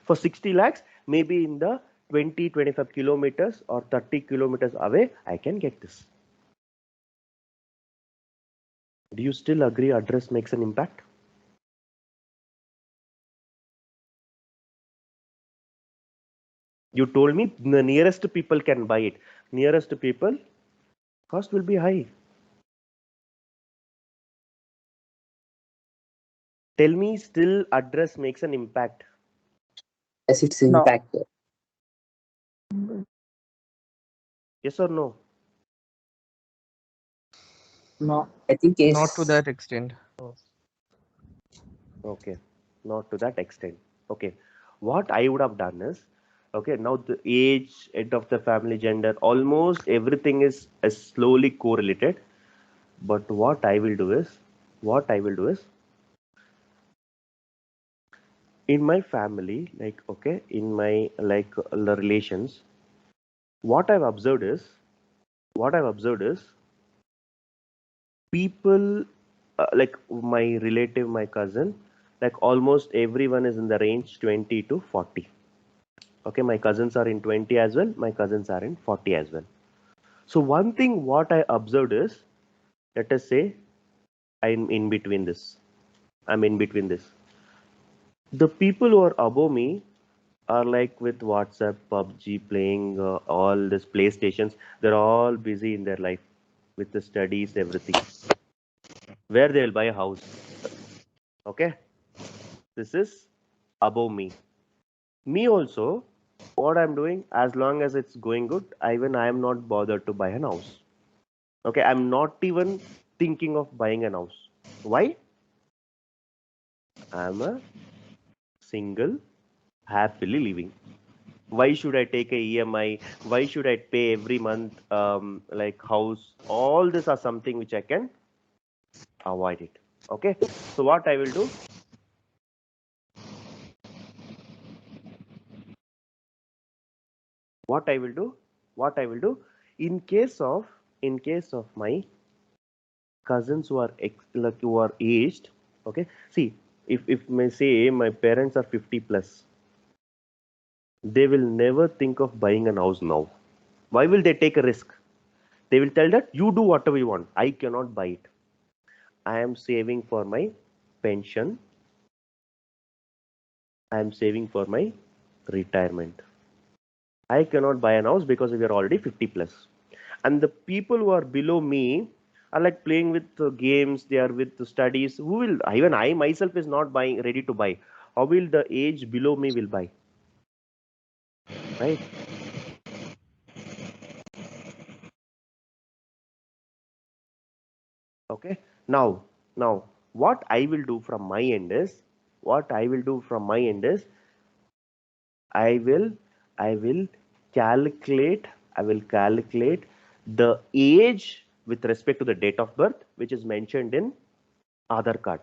For 60 lakhs, maybe in the 20-25 kilometers or 30 kilometers away, I can get this. Do you still agree address makes an impact? You told me the nearest people can buy it. Nearest people, cost will be high. Tell me still address makes an impact. Yes, it's No. impact. Yes or no? No. I think yes. Not to that extent. Okay, not to that extent. Okay, what I would have done is, okay, now the age, head of the family, gender, almost everything is slowly correlated. But what I will do is, in my family, like, okay, in my like the relations, what I've observed is, people like my relative, my cousin, like almost everyone is in the range 20 to 40. Okay, my cousins are in 20 as well, my cousins are in 40 as well. So one thing what I observed is, let us say I'm in between this. The people who are above me are like with WhatsApp, PUBG, playing all these PlayStations. They're all busy in their life with the studies, everything. Where they will buy a house. Okay, this is above me. Me also, what I'm doing, as long as it's going good, even I am not bothered to buy an house. Okay, I'm not even thinking of buying an house. Why? I'm a single, happily living. Why should I take a EMI? Why should I pay every month like house? All this are something which I can avoid it. Okay, so what I will do? What I will do? In case of my cousins who are who are aged, okay. See, if may say my parents are 50 plus, they will never think of buying an house now. Why will they take a risk? They will tell that you do whatever you want. I cannot buy it. I am saving for my pension. I am saving for my retirement. I cannot buy an house because we are already 50 plus. And the people who are below me are like playing with games. They are with the studies. Who will? Even I myself is not buying, ready to buy. How will the age below me will buy? Right? Okay. Now what I will do from my end is I will calculate the age with respect to the date of birth, which is mentioned in Aadhaar card.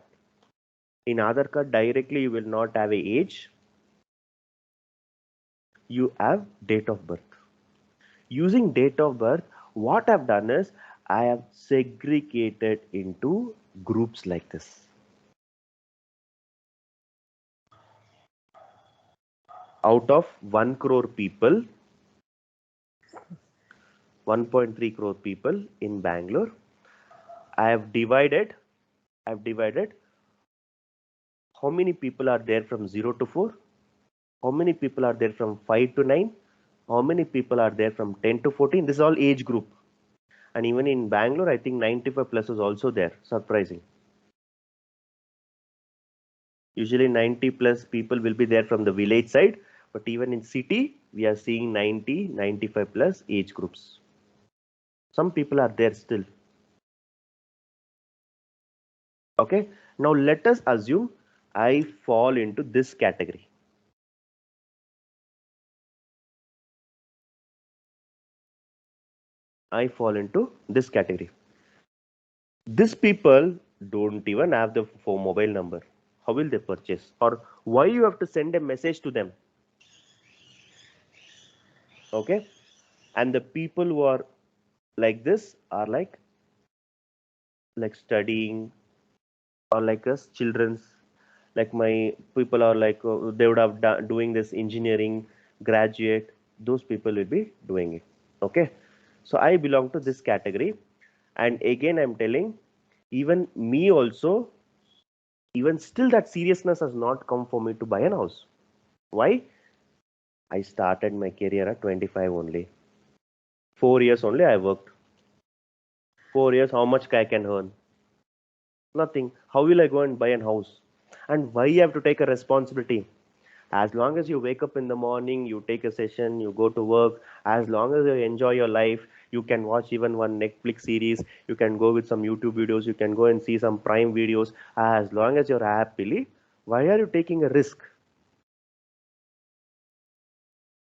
In Aadhaar card directly you will not have a age, you have date of birth. Using date of birth, what I've done is I have segregated into groups like this. Out of 1 crore people, 1.3 crore people in Bangalore, I have divided how many people are there from 0 to 4, how many people are there from 5 to 9, how many people are there from 10 to 14. This is all age group. And even in Bangalore, I think 95 plus is also there. Surprising. Usually 90 plus people will be there from the village side, but even in city, we are seeing 90, 95 plus age groups. Some people are there still. Okay, now let us assume I fall into this category. I fall into this category. These people don't even have the phone mobile number. How will they purchase? Or why you have to send a message to them? Okay, and the people who are like this are like studying, or like us children's, like my people are like they would have doing this engineering graduate. Those people will be doing it. Okay, so I belong to this category. And again I'm telling, even me also, even still that seriousness has not come for me to buy an house. Why? I started my career at 25 only. 4 years only I worked. 4 years, how much I can earn? Nothing. How will I go and buy a house? And why you have to take a responsibility? As long as you wake up in the morning, you take a session, you go to work, as long as you enjoy your life, you can watch even one Netflix series, you can go with some YouTube videos, you can go and see some Prime videos. As long as you're happily, why are you taking a risk?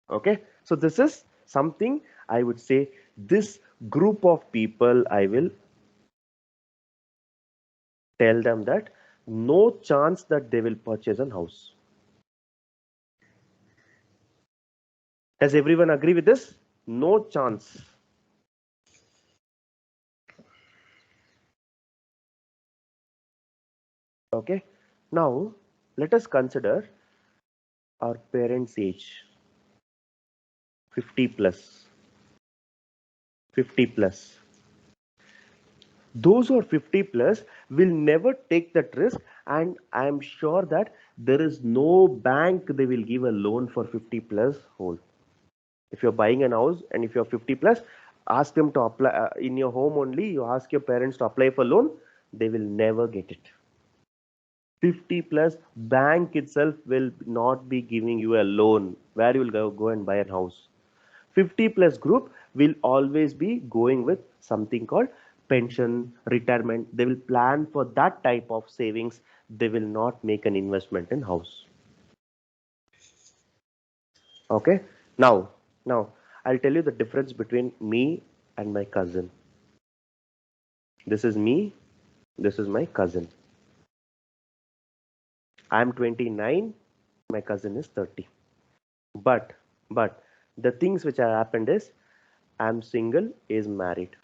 Okay, so this is something I would say, this group of people, I will tell them that no chance that they will purchase a house. Does everyone agree with this? No chance. Okay, now let us consider our parents' age, 50 plus. 50 plus. Those who are 50 plus will never take that risk, and I am sure that there is no bank they will give a loan for 50 plus hold. If you're buying an house and if you're 50 plus, ask them to apply in your home only. You ask your parents to apply for loan, they will never get it. 50 plus, bank itself will not be giving you a loan where you will go and buy a house. 50 plus group will always be going with something called pension, retirement. They will plan for that type of savings. They will not make an investment in house. Okay. Now I'll tell you the difference between me and my cousin. This is me. This is my cousin. I'm 29. My cousin is 30. But the things which have happened is I'm single, is married.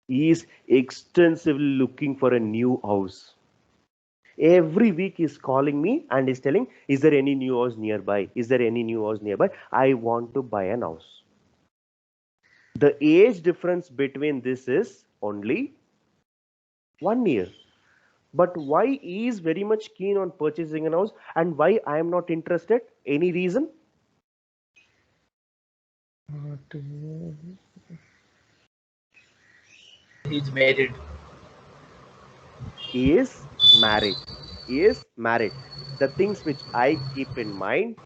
He is extensively looking for a new house. Every week he's calling me and he's telling, is there any new house nearby? Is there any new house nearby? I want to buy an house. The age difference between this is only 1 year. But why he is very much keen on purchasing a house and why I am not interested? Any reason? He's married. He is married. He is married. The things which I keep in mind,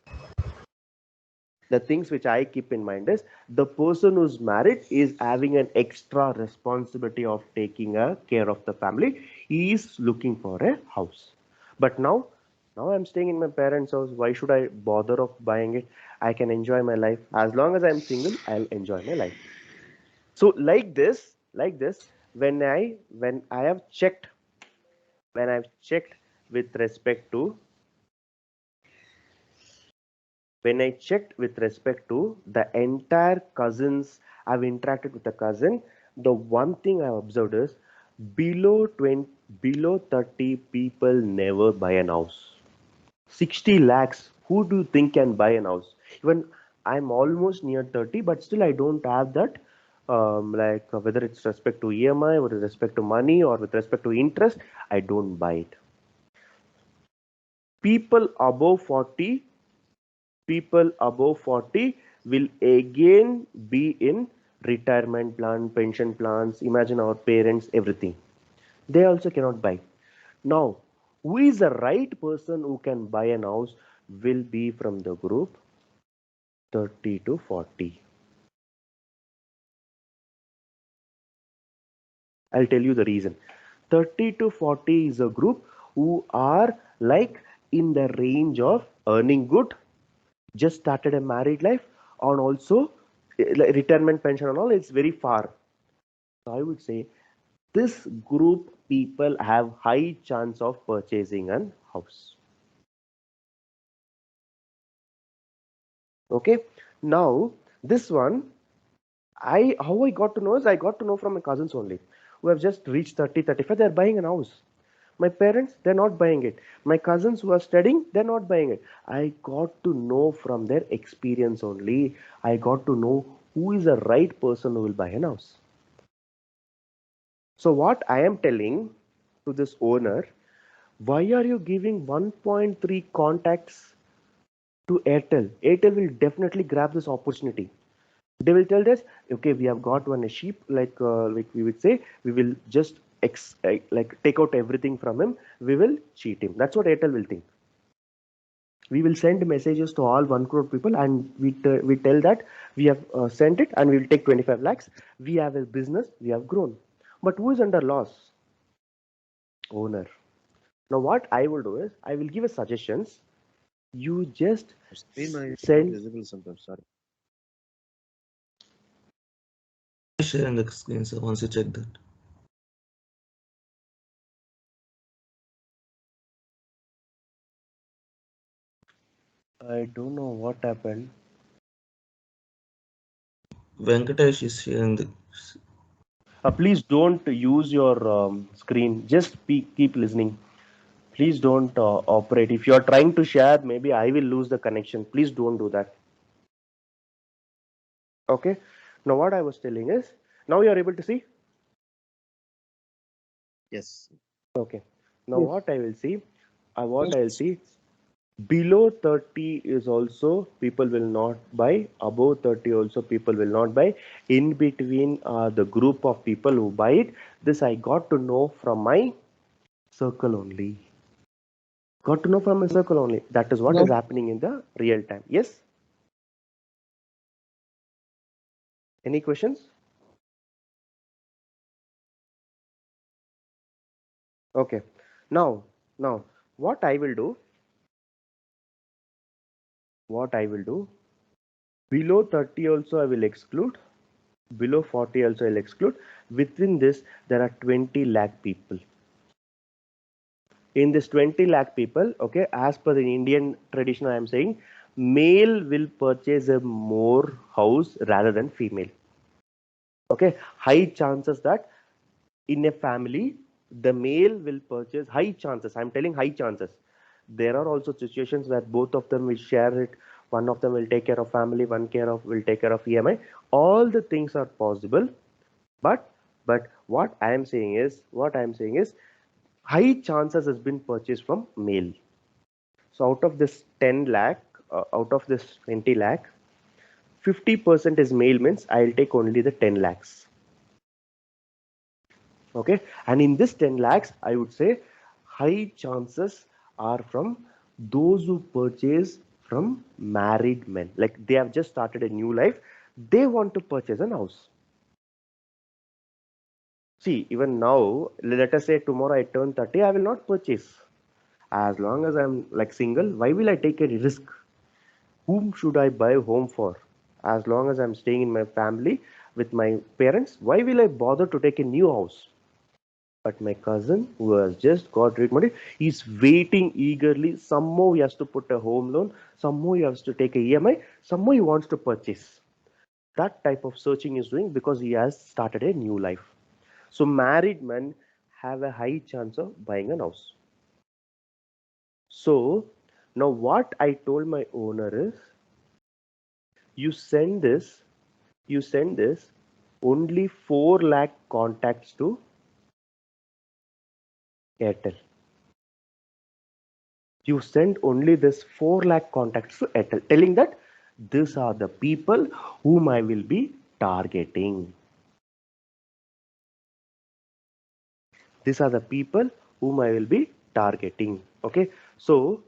is the person who's married is having an extra responsibility of taking care of the family. He is looking for a house. But now I'm staying in my parents' house. Why should I bother of buying it? I can enjoy my life. As long as I'm single, I'll enjoy my life. So like this, when I've checked with respect to the entire cousins, I've interacted with the cousin. The one thing I've observed is below 30 people never buy an house. 60 lakhs. Who do you think can buy an house? Even I'm almost near 30, but still I don't have that. Whether it's respect to EMI, or with respect to money, or with respect to interest, I don't buy it. People above 40 will again be in retirement plan, pension plans. Imagine our parents, everything. They also cannot buy. Now, who is the right person who can buy an house will be from the group 30 to 40. I'll tell you the reason. 30 to 40 is a group who are like in the range of earning good, just started a married life, and also retirement pension and all, it's very far. So I would say this group people have high chance of purchasing an house. Okay, now this one, how I got to know is I got to know from my cousins only, who have just reached 30, 35, they're buying an house. My parents, they're not buying it. My cousins who are studying, they're not buying it. I got to know from their experience only. I got to know who is the right person who will buy an house. So what I am telling to this owner, why are you giving 1.3 contacts to Airtel? Airtel will definitely grab this opportunity. They will tell us, okay, we have got one sheep, like we would say, we will just take out everything from him, we will cheat him. That's what Airtel will think. We will send messages to all 1 crore people and we tell that we have sent it and we will take 25 lakhs. We have a business, we have grown. But who is under loss? Owner. Now what I will do is, I will give a suggestions. You just send. Visible sometimes, sorry. Sharing the screen, so once you check that. I don't know what happened. Venkatesh is sharing the. Please don't use your screen. Just keep listening. Please don't operate. If you are trying to share, maybe I will lose the connection. Please don't do that. Okay. Now what I was telling is, now you are able to see? Yes. Okay. Now Yes. what I will see, I'll see, below 30 is also people will not buy, above 30 also people will not buy. In between the group of people who buy it, this I got to know from my circle only. Got to know from a circle only. That is what No. is happening in the real time. Yes? Any questions? Okay. Now, what I will do, below 30 also I will exclude, below 40 also I'll exclude. Within this, there are 20 lakh people. In this 20 lakh people, okay, as per the Indian tradition, I am saying male will purchase a more house rather than female. Okay, high chances that in a family, the male will purchase, high chances, I'm telling high chances. There are also situations where both of them will share it. One of them will take care of family, one will take care of EMI. All the things are possible, but what I am saying is high chances has been purchased from male. So out of this 10 lakh, out of this 20 lakh, 50% is male, means I'll take only the 10 lakhs. Okay, and in this 10 lakhs, I would say high chances are from those who purchase from married men. Like they have just started a new life, they want to purchase a house. See, even now, let us say tomorrow I turn 30, I will not purchase. As long as I'm like single, why will I take a risk? Whom should I buy a home for? As long as I'm staying in my family with my parents, why will I bother to take a new house? But my cousin who has just got married, he's waiting eagerly. Somehow he has to put a home loan, somehow he has to take a EMI, somehow he wants to purchase. That type of searching is doing because he has started a new life. So married men have a high chance of buying a house. So now what I told my owner is, you send this only 4 lakh contacts to Airtel. You send only this 4 lakh contacts to Airtel, telling that these are the people whom I will be targeting. These are the people whom I will be targeting. Okay, so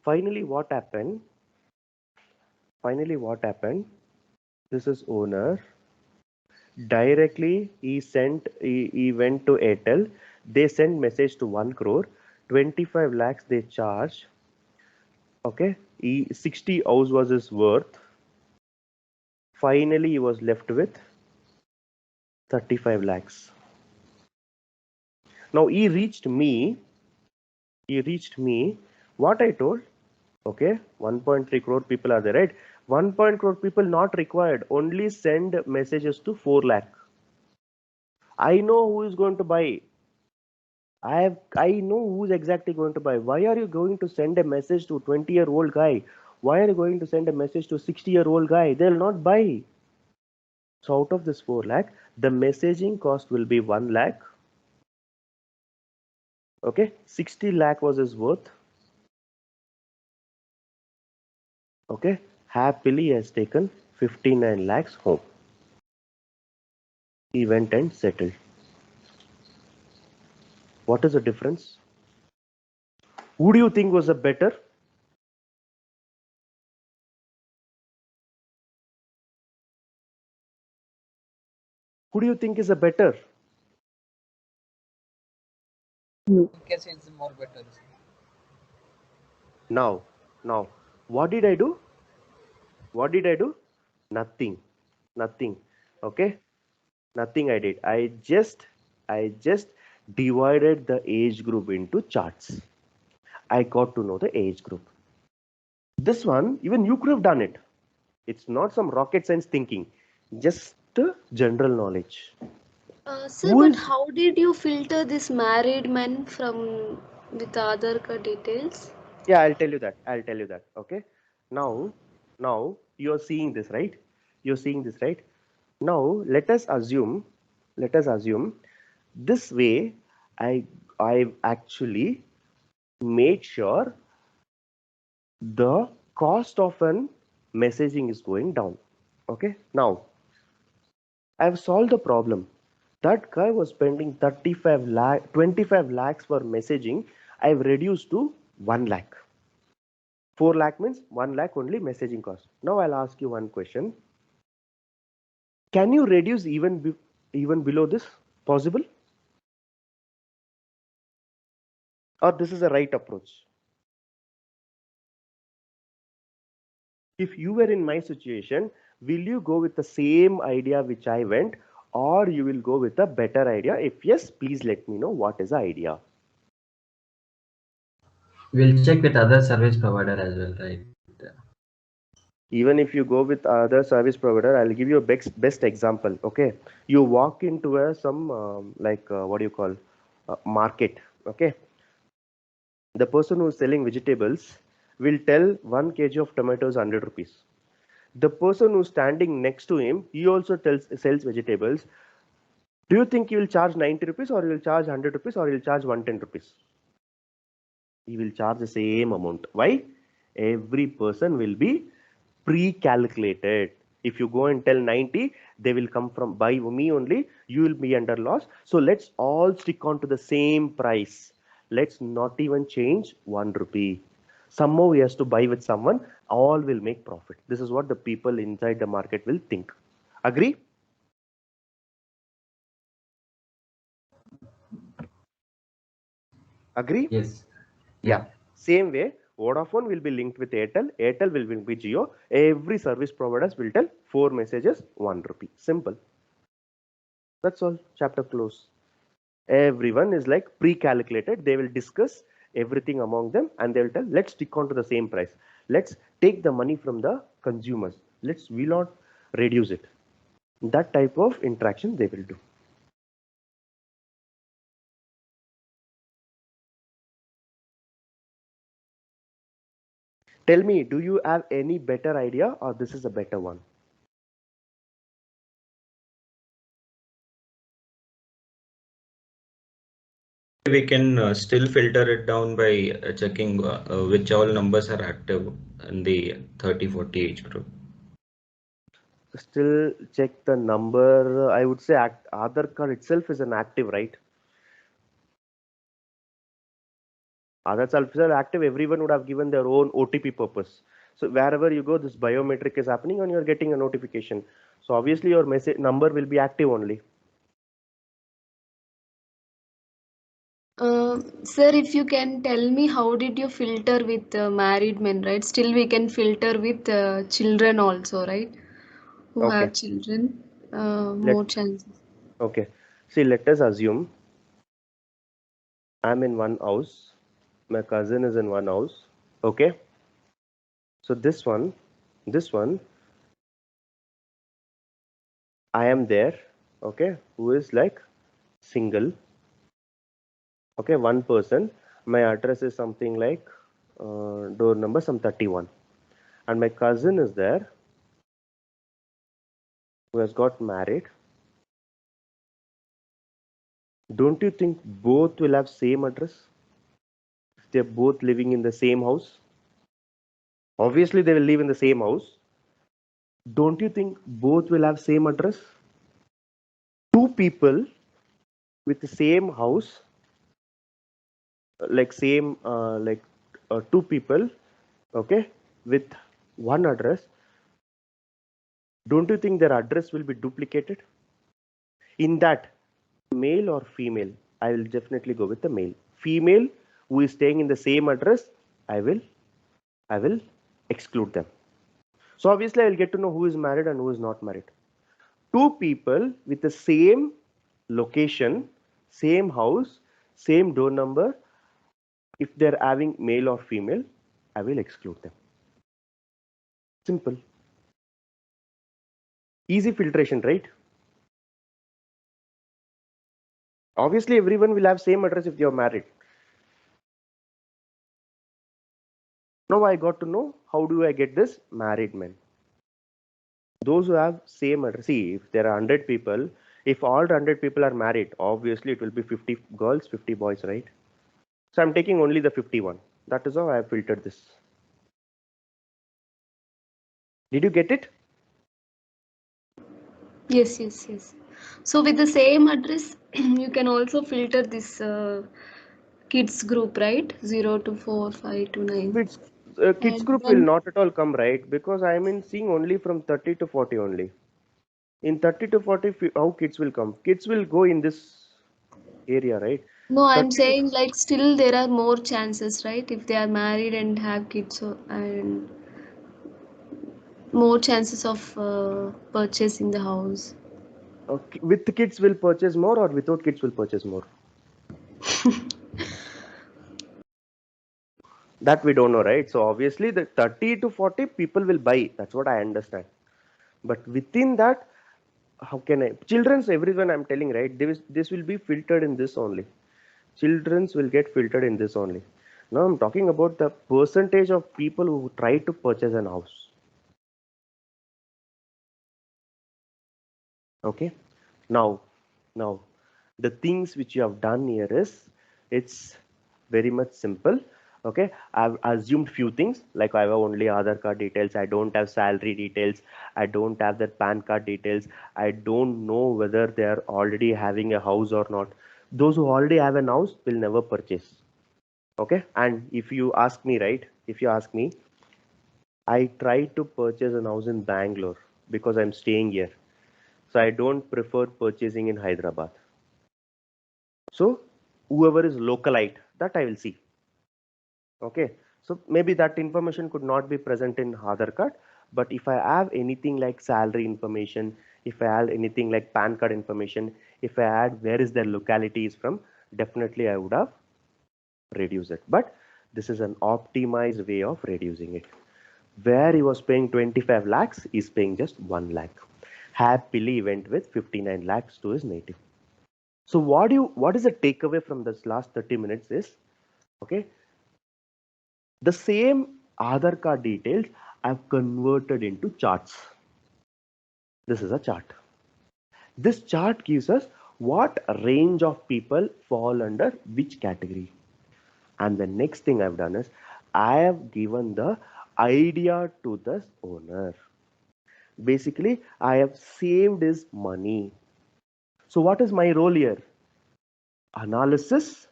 finally what happened? This is owner. Directly he went to Airtel. They sent message to 1 crore, 25 lakhs they charge. Okay, 60 house was his worth. Finally he was left with 35 lakhs. Now he reached me. What I told, okay, 1.3 crore people are there, right? 1 crore people not required, only send messages to 4 lakh. I know who is going to buy. I know who's exactly going to buy. Why are you going to send a message to a 20-year-old guy? Why are you going to send a message to a 60-year-old guy? They'll not buy. So out of this 4 lakh, the messaging cost will be 1 lakh. Okay, 60 lakh was his worth. Okay, happily he has taken 59 lakhs home. He went and settled. What is the difference? Who do you think was a better? Who do you think is a better? In case it's more better. Now, what did I do? Nothing. Okay, nothing I did. I just divided the age group into charts. I got to know the age group. This one, even you could have done it. It's not some rocket science thinking, just general knowledge. Sir, but how did you filter this married men from with Aadhaar card details? Yeah, I'll tell you that. Okay. Now you're seeing this, right? Now let us assume this way I actually made sure the cost of an messaging is going down. Okay. Now I've solved the problem. That guy was spending 25 lakhs for messaging. I've reduced to 1 lakh. 4 lakh means 1 lakh only messaging cost. Now I'll ask you one question. Can you reduce even below this? Possible? Or this is the right approach? If you were in my situation, will you go with the same idea which I went, or you will go with a better idea? If yes, please let me know what is the idea. We'll check with other service provider as well, right? Even if you go with other service provider, I'll give you a best example. Okay, you walk into a what do you call market. Okay, the person who is selling vegetables will tell 1 kg of tomatoes 100 rupees. The person who's standing next to him, he also sells vegetables. Do you think he will charge 90 rupees, or he will charge 100 rupees, or he will charge 110 rupees? He will charge the same amount. Why? Every person will be pre-calculated. If you go and tell 90, they will come from by me only, you will be under loss. So let's all stick on to the same price. Let's not even change 1 rupee. Somehow he has to buy with someone, all will make profit. This is what the people inside the market will think. Agree? Agree? Yes. Yeah. Same way, Vodafone will be linked with Airtel. Airtel will be with Jio. Every service providers will tell 4 messages, 1 rupee. Simple. That's all. Chapter close. Everyone is like pre-calculated. They will discuss everything among them and they will tell, let's stick on to the same price. Let's take the money from the consumers. We'll not reduce it. That type of interaction they will do. Tell me, do you have any better idea, or this is a better one? We can still filter it down by checking which all numbers are active in the 30-40 age group. Still check the number. I would say Aadhaar card itself is an active, right? Aadhaar card is active. Everyone would have given their own OTP purpose. So wherever you go, this biometric is happening and you're getting a notification. So obviously your message number will be active only. Sir, if you can tell me, how did you filter with married men, right? Still we can filter with children also, right? Who Okay. have children, more chances. Okay. See, let us assume I'm in one house. My cousin is in one house. Okay. So this one, I am there. Okay. Who is like single. Okay. One person. My address is something like door number some 31. And my cousin is there who has got married. Don't you think both will have same address? If they're both living in the same house? Obviously, they will live in the same house. Don't you think both will have same address? Two people with the same house, like two people, okay, with one address. Don't you think their address will be duplicated? In that, male or female, I will definitely go with the male. Female who is staying in the same address, I will exclude them. So obviously I will get to know who is married and who is not married. Two people with the same location, same house, same door number, if they're having male or female, I will exclude them. Simple. Easy filtration, right? Obviously everyone will have same address if they are married. Now I got to know, how do I get this married men? Those who have same address. See, if there are 100 people, if all 100 people are married, obviously it will be 50 girls, 50 boys, right? So I'm taking only the 51. That is how I have filtered this. Did you get it? Yes, yes, yes. So with the same address, you can also filter this kids group, right? 0 to 4, 5 to 9. Kids And group will then not at all come, right? Because I am seeing only from 30 to 40 only. In 30 to 40, how kids will come? Kids will go in this area, right? no, I'm 30 to saying like still there are more chances, right? If they are married and have kids, and more chances of purchasing the house. okay, with kids will purchase more or without kids will purchase more? That we don't know, right? So obviously the 30 to 40 people will buy. That's what I understand. But within that, how can I? Children's, everyone I'm telling, right? This will be filtered in this only. Children's will get filtered in this only. Now I'm talking about the percentage of people who try to purchase an house. Okay. Now the things which you have done here is, it's very much simple. Okay, I've assumed few things, like I have only Aadhaar card details, I don't have salary details, I don't have their PAN card details, I don't know whether they are already having a house or not. Those who already have an house will never purchase. Okay, and if you ask me, right, if you ask me, I tried to purchase an house in Bangalore because I'm staying here, so I don't prefer purchasing in Hyderabad. So whoever is localite, that I will see. Okay, so maybe that information could not be present in Aadhaar card, but if I have anything like salary information, if I have anything like PAN card information, if I add where is their locality is from, definitely I would have reduced it. But this is an optimized way of reducing it. Where he was paying 25 lakhs, he's paying just 1 lakh. Happily went with 59 lakhs to his native. So what is the takeaway from this last 30 minutes is, okay, the same Aadhaar card details I've converted into charts. This is a chart. This chart gives us what range of people fall under which category. And the next thing I've done is I have given the idea to the owner. Basically, I have saved his money. So what is my role here? Analysis,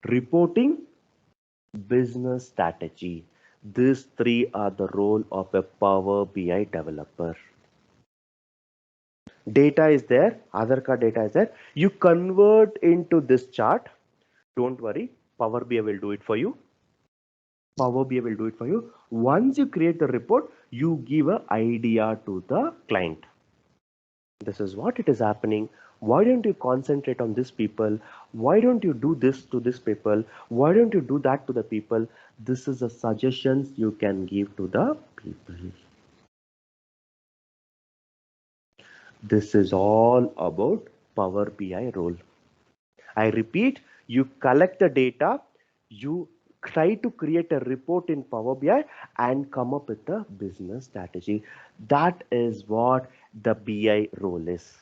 reporting, business strategy. These three are the role of a Power BI developer. Data is there, Aadhaar card data is there. You convert into this chart. Don't worry, Power BI will do it for you. Power BI will do it for you. Once you create the report, you give an idea to the client. This is what it is happening. Why don't you concentrate on this people? Why don't you do this to this people? Why don't you do that to the people? This is the suggestions you can give to the people. This is all about Power BI role. I repeat, you collect the data, you try to create a report in Power BI and come up with a business strategy. That is what the BI role is.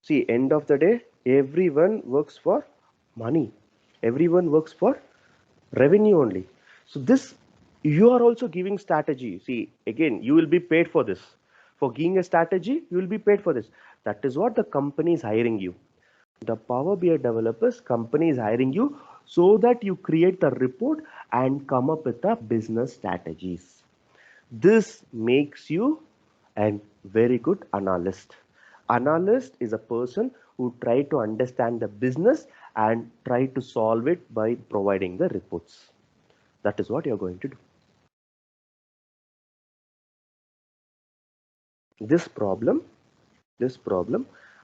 See, end of the day, everyone works for money. Everyone works for revenue only. So this, you are also giving strategy. See, again, you will be paid for this. For giving a strategy, you will be paid for this. That is what the company is hiring you. The Power BI developers, company is hiring you so that you create the report and come up with the business strategies. This makes you a very good analyst. Analyst is a person who try to understand the business and try to solve it by providing the reports. That is what you're going to do. This problem,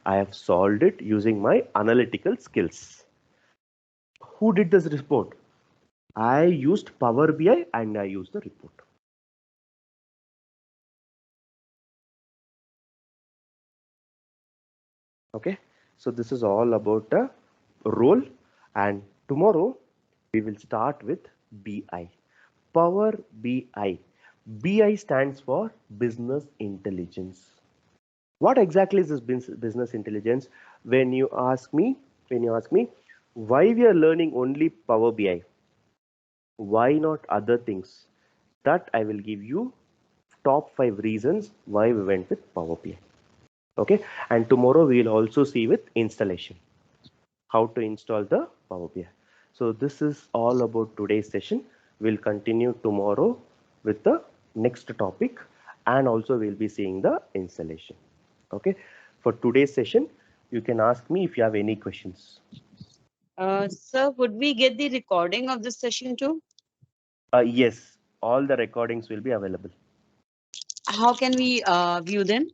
I have solved it using my analytical skills. Who did this report? I used Power BI and I used the report. Okay, so this is all about the role, and tomorrow we will start with BI. Power BI. BI stands for business intelligence. What exactly is this business intelligence? When you ask me why we are learning only Power BI, why not other things? That I will give you top 5 reasons why we went with Power BI. Okay, and tomorrow we will also see with installation, how to install the Power BI. So this is all about today's session. We'll continue tomorrow with the next topic, and also we'll be seeing the installation. Okay, for today's session, you can ask me if you have any questions. Sir, would we get the recording of this session too? Yes, all the recordings will be available. How can we view them?